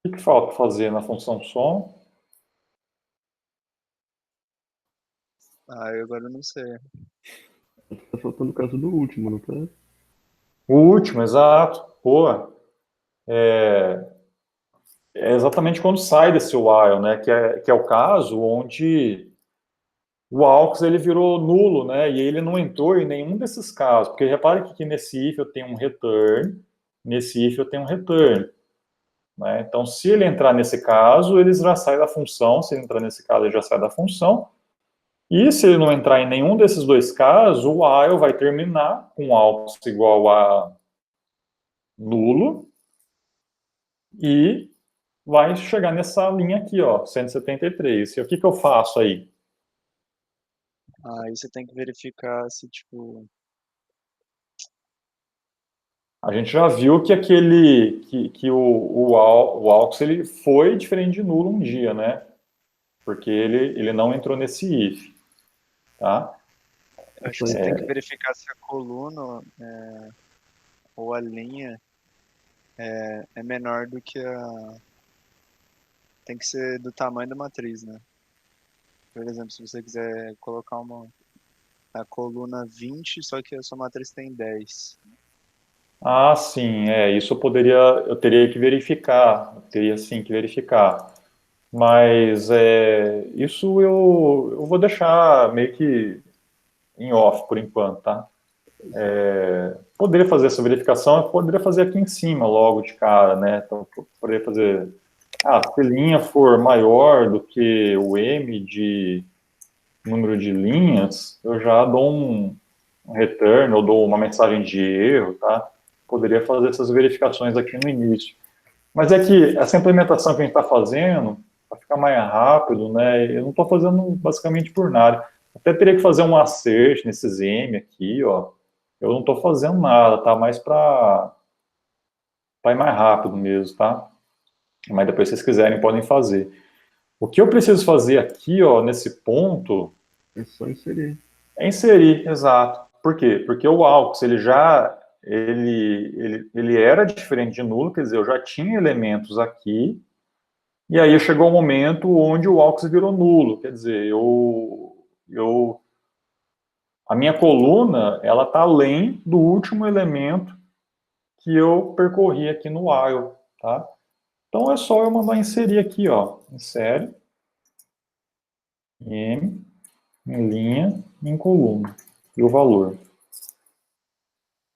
O que falta fazer na função soma? Eu agora não sei. Tá faltando o caso do último, não tá? O último, exato. Pô, é exatamente quando sai desse while, né? Que é o caso onde o aux ele virou nulo, né? E ele não entrou em nenhum desses casos. Porque repare que aqui nesse if eu tenho um return, nesse if eu tenho um return. Né? Então, se ele entrar nesse caso, ele já sai da função. Se ele entrar nesse caso, ele já sai da função. E se ele não entrar em nenhum desses dois casos, o while vai terminar com aux igual a nulo e vai chegar nessa linha aqui, ó, 173. E o que eu faço aí? Aí você tem que verificar se, tipo... A gente já viu que o aux ele foi diferente de nulo um dia, né? Porque ele não entrou nesse if, tá? Eu acho que você tem que verificar se a coluna ou a linha é menor do que a... Tem que ser do tamanho da matriz, né? Por exemplo, se você quiser colocar a coluna 20, só que a sua matriz tem 10. Ah, sim, isso eu teria que verificar, eu teria sim que verificar. Mas isso eu vou deixar meio que em off por enquanto, tá? Poderia fazer essa verificação, eu poderia fazer aqui em cima logo de cara, né? Então, eu poderia fazer, se a linha for maior do que o M de número de linhas, eu já dou um return, ou dou uma mensagem de erro, tá? Poderia fazer essas verificações aqui no início. Mas é que essa implementação que a gente está fazendo, para ficar mais rápido, né? Eu não estou fazendo basicamente por nada. Até teria que fazer um assert nesses M aqui, ó. Eu não estou fazendo nada, tá? Mais para ir mais rápido mesmo, tá? Mas depois, se vocês quiserem, podem fazer. O que eu preciso fazer aqui, ó, nesse ponto, É só inserir. é inserir, exato. Por quê? Porque o aux, ele era diferente de nulo, quer dizer, eu já tinha elementos aqui, e aí chegou o um momento onde o aux virou nulo, quer dizer, a minha coluna, ela está além do último elemento que eu percorri aqui no while, tá? Então é só eu mandar inserir aqui, ó, insere, M, em linha, em coluna, e o valor.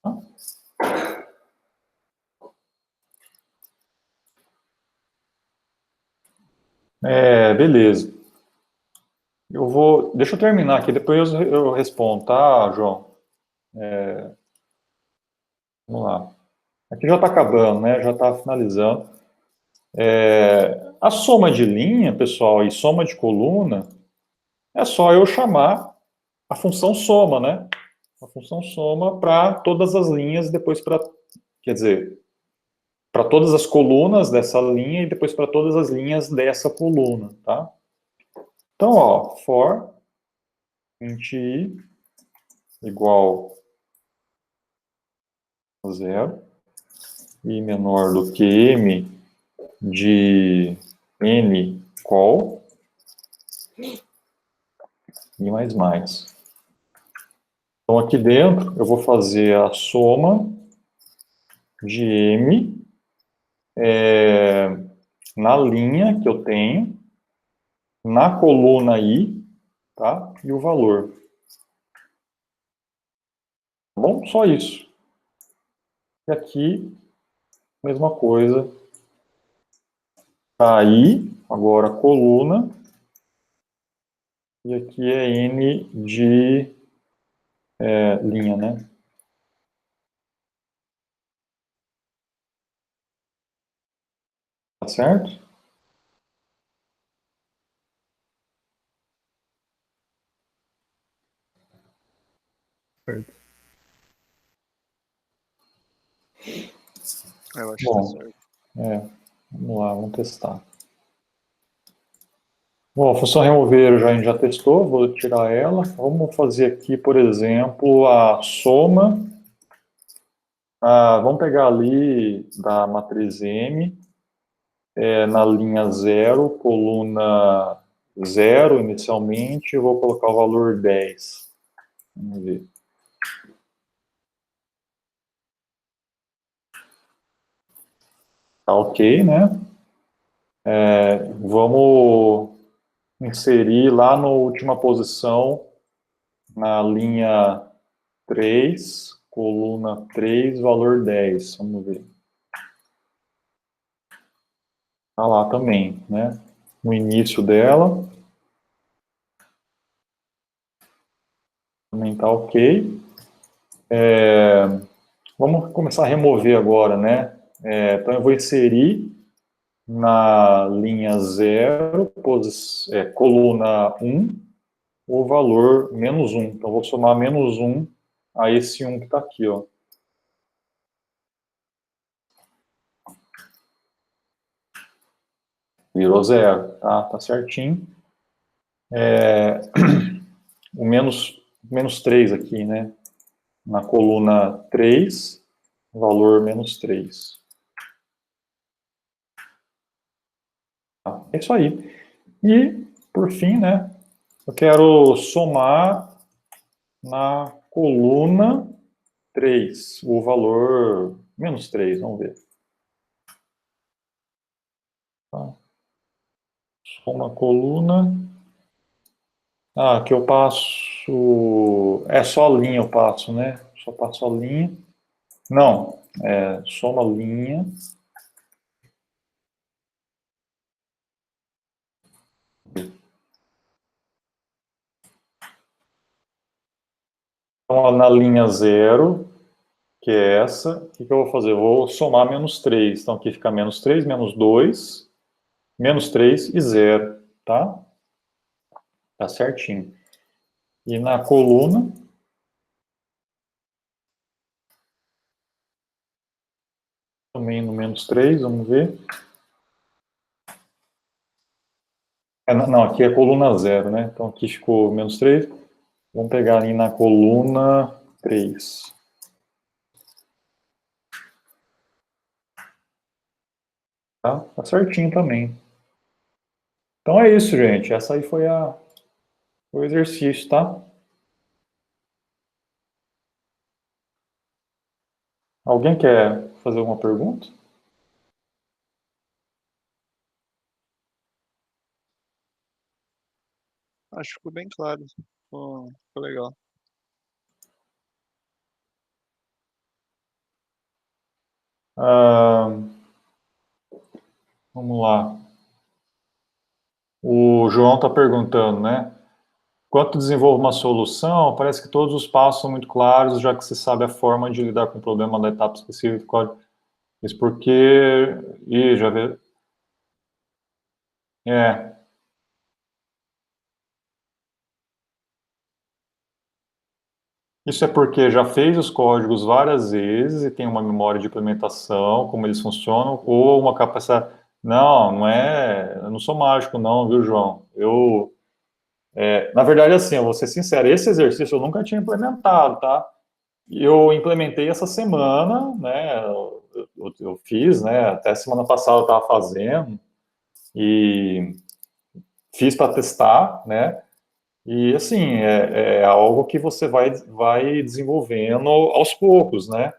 Tá? Beleza. Deixa eu terminar aqui, depois eu respondo, tá, João? Vamos lá. Aqui já está acabando, né? Já está finalizando. A soma de linha, pessoal, e soma de coluna, é só eu chamar a função soma, né? A função soma para todas as linhas, depois para, quer dizer, para todas as colunas dessa linha e depois para todas as linhas dessa coluna, tá? Então, ó, for int i igual a 0, i menor do que m de N col e mais mais. Então, aqui dentro, eu vou fazer a soma de M na linha que eu tenho, na coluna I, tá? E o valor. Tá bom? Só isso. E aqui, mesma coisa. Tá I, agora coluna. E aqui é N de linha, né? Tá certo? Certo. Eu acho Bom, que tá certo. Vamos lá, vamos testar. Bom, a função remover a gente já testou, vou tirar ela. Vamos fazer aqui, por exemplo, a soma. Vamos pegar ali da matriz M, na linha 0, coluna 0 inicialmente, eu vou colocar o valor 10. Vamos ver. Tá ok, né? Vamos inserir lá na última posição, na linha 3, coluna 3, valor 10. Vamos ver. Tá lá também, né? No início dela. Também tá ok. Vamos começar a remover agora, né? Então eu vou inserir na linha 0, coluna 1, o valor menos 1. Então, vou somar menos 1 a esse 1 que está aqui, ó. Virou 0, tá? Tá certinho. O menos 3 aqui, né? Na coluna 3, valor menos 3. Tá? É isso aí. E, por fim, né? Eu quero somar na coluna 3, o valor menos 3, vamos ver. Tá. Soma coluna. Aqui eu passo... só a linha eu passo, né? Só passo a linha. Não, soma linha. Então, na linha 0, que é essa, o que eu vou fazer? Eu vou somar menos 3. Então, aqui fica menos 3, menos 2, menos 3 e 0, tá? Tá certinho. E na coluna... também no menos 3, vamos ver. Não, aqui é coluna 0, né? Então, aqui ficou menos 3. Vamos pegar ali na coluna 3. Tá certinho também. Então é isso, gente. Essa aí foi o exercício, tá? Alguém quer fazer alguma pergunta? Acho que ficou bem claro. Ficou legal. Vamos lá. O João está perguntando, né? Quando desenvolve uma solução, parece que todos os passos são muito claros, já que se sabe a forma de lidar com o problema da etapa específica do código. Isso porque... Ih, já vê... Isso é porque já fez os códigos várias vezes e tem uma memória de implementação, como eles funcionam, ou uma capacidade... Não é... Eu não sou mágico não, viu, João? Na verdade, assim, eu vou ser sincero, esse exercício eu nunca tinha implementado, tá? Eu implementei essa semana, né? eu fiz, né, até semana passada eu estava fazendo, e fiz para testar, né, e assim, é algo que você vai desenvolvendo aos poucos, né.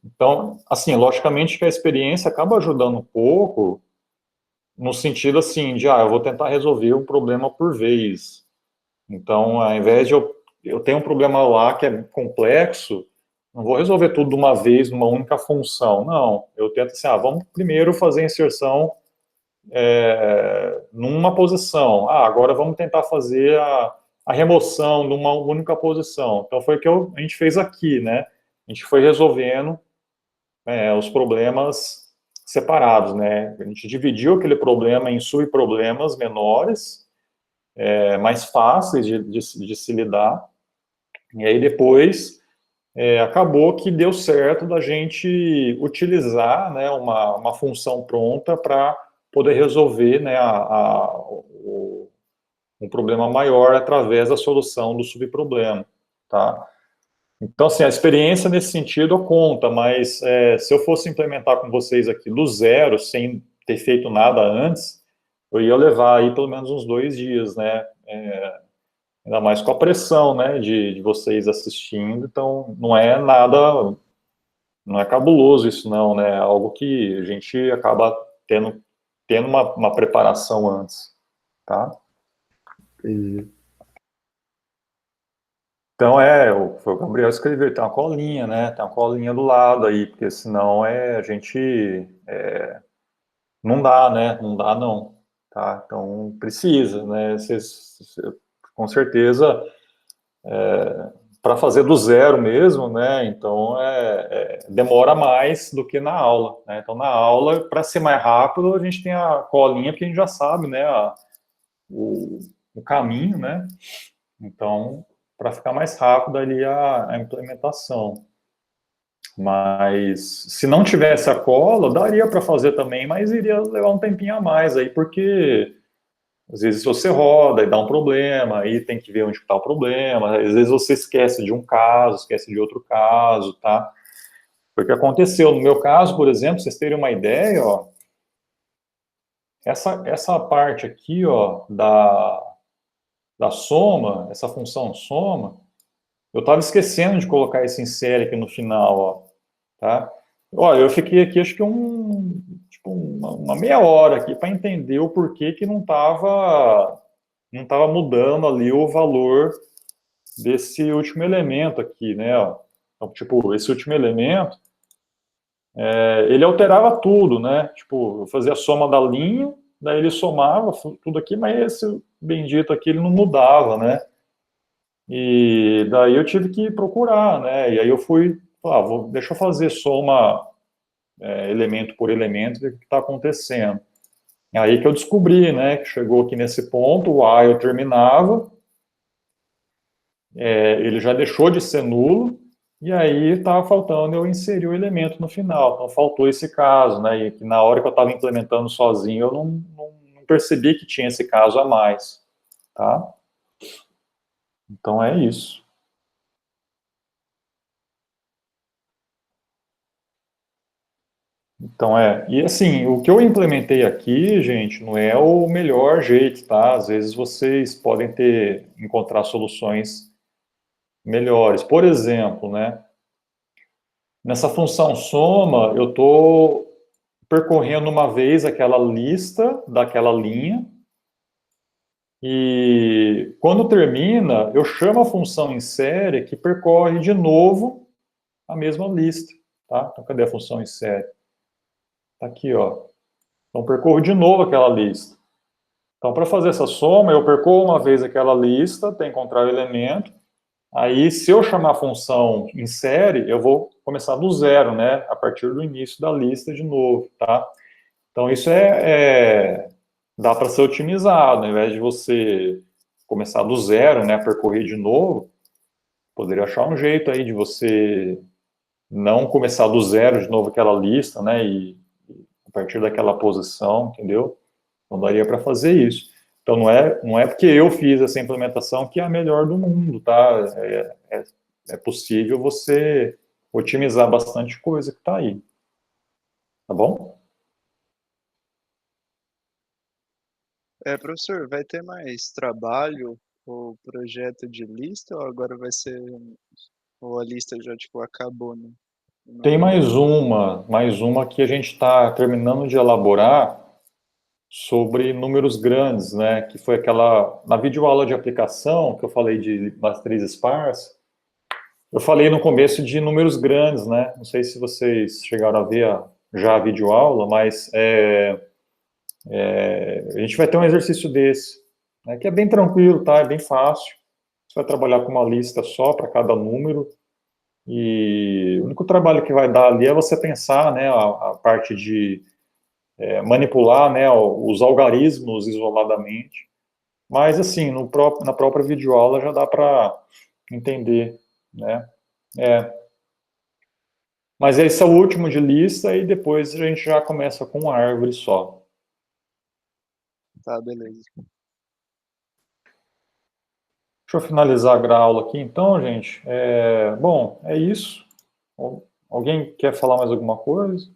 Então, assim, logicamente que a experiência acaba ajudando um pouco, no sentido assim, de, eu vou tentar resolver um problema por vez. Então, ao invés de eu ter um problema lá que é complexo, não vou resolver tudo de uma vez, numa única função. Não, eu tento assim, vamos primeiro fazer a inserção numa posição. Agora vamos tentar fazer a remoção numa única posição. Então, foi o que a gente fez aqui, né? A gente foi resolvendo os problemas separados, né? A gente dividiu aquele problema em subproblemas menores, mais fáceis de se lidar, e aí depois acabou que deu certo da gente utilizar, né, uma função pronta para poder resolver, né, um problema maior através da solução do subproblema, tá? Então, assim, a experiência nesse sentido conta, mas se eu fosse implementar com vocês aqui do zero, sem ter feito nada antes, eu ia levar aí pelo menos uns 2 dias, né? Ainda mais com a pressão, né, de vocês assistindo, então não é nada, não é cabuloso isso não, né, é algo que a gente acaba tendo uma preparação antes, tá? Entendi. Então, foi o Gabriel escreveu, tem uma colinha, né, tem uma colinha do lado aí, porque senão a gente, não dá, né, não dá não, tá? Então, precisa, né, com certeza, para fazer do zero mesmo, né? Então demora mais do que na aula, né? Então na aula, para ser mais rápido, a gente tem a colinha porque a gente já sabe, né? O caminho, né? Então, para ficar mais rápido ali a implementação. Mas se não tivesse a cola, daria para fazer também, mas iria levar um tempinho a mais aí, porque às vezes você roda e dá um problema, aí tem que ver onde está o problema. Às vezes você esquece de um caso, esquece de outro caso, tá? Foi o que aconteceu. No meu caso, por exemplo, vocês terem uma ideia, ó, essa parte aqui, ó, da soma, essa função soma, eu estava esquecendo de colocar esse insere aqui no final, ó, tá? Olha, eu fiquei aqui acho que uma meia hora aqui para entender o porquê que não estava mudando ali o valor desse último elemento aqui, né? Ó. Então, tipo, esse último elemento, ele alterava tudo, né? Tipo, eu fazia a soma da linha, daí ele somava tudo aqui, mas esse bendito aqui ele não mudava, né? E daí eu tive que procurar, né? E aí eu fui, deixa eu fazer soma elemento por elemento, ver o que está acontecendo. Aí que eu descobri, né, que chegou aqui nesse ponto, o while terminava, ele já deixou de ser nulo, e aí estava faltando eu inserir o elemento no final. Então faltou esse caso, né, e que na hora que eu estava implementando sozinho, eu não percebi que tinha esse caso a mais, tá? Então é isso. Então e assim, o que eu implementei aqui, gente, não é o melhor jeito, tá? Às vezes vocês podem encontrar soluções melhores. Por exemplo, né, nessa função soma, eu estou percorrendo uma vez aquela lista daquela linha, e quando termina, eu chamo a função insere que percorre de novo a mesma lista, tá? Então, cadê a função insere? Tá aqui, ó. Então, percorro de novo aquela lista. Então, para fazer essa soma, eu percorro uma vez aquela lista, até encontrar o elemento. Aí, se eu chamar a função insere, eu vou começar do zero, né? A partir do início da lista de novo, tá? Então, isso dá para ser otimizado. Ao invés de você começar do zero, né? Percorrer de novo, poderia achar um jeito aí de você não começar do zero de novo aquela lista, né? E a partir daquela posição, entendeu? Então, daria para fazer isso. Então, não é porque eu fiz essa implementação que é a melhor do mundo, tá? É possível você otimizar bastante coisa que está aí. tá bom? Professor, vai ter mais trabalho o projeto de lista ou agora vai ser, ou a lista já tipo acabou, né? Tem mais uma que a gente está terminando de elaborar sobre números grandes, né? Que foi aquela, na videoaula de aplicação que eu falei de matriz esparsa, eu falei no começo de números grandes, né? Não sei se vocês chegaram a ver já a videoaula, mas a gente vai ter um exercício desse, né? Que é bem tranquilo, tá? É bem fácil. Você vai trabalhar com uma lista só para cada número. E o único trabalho que vai dar ali é você pensar, né, a parte de manipular, né, os algarismos isoladamente. Mas, assim, na própria videoaula já dá para entender, né? Mas esse é o último de lista e depois a gente já começa com uma árvore só. Tá, beleza. Deixa eu finalizar a aula aqui, então, gente. Bom, é isso. Alguém quer falar mais alguma coisa?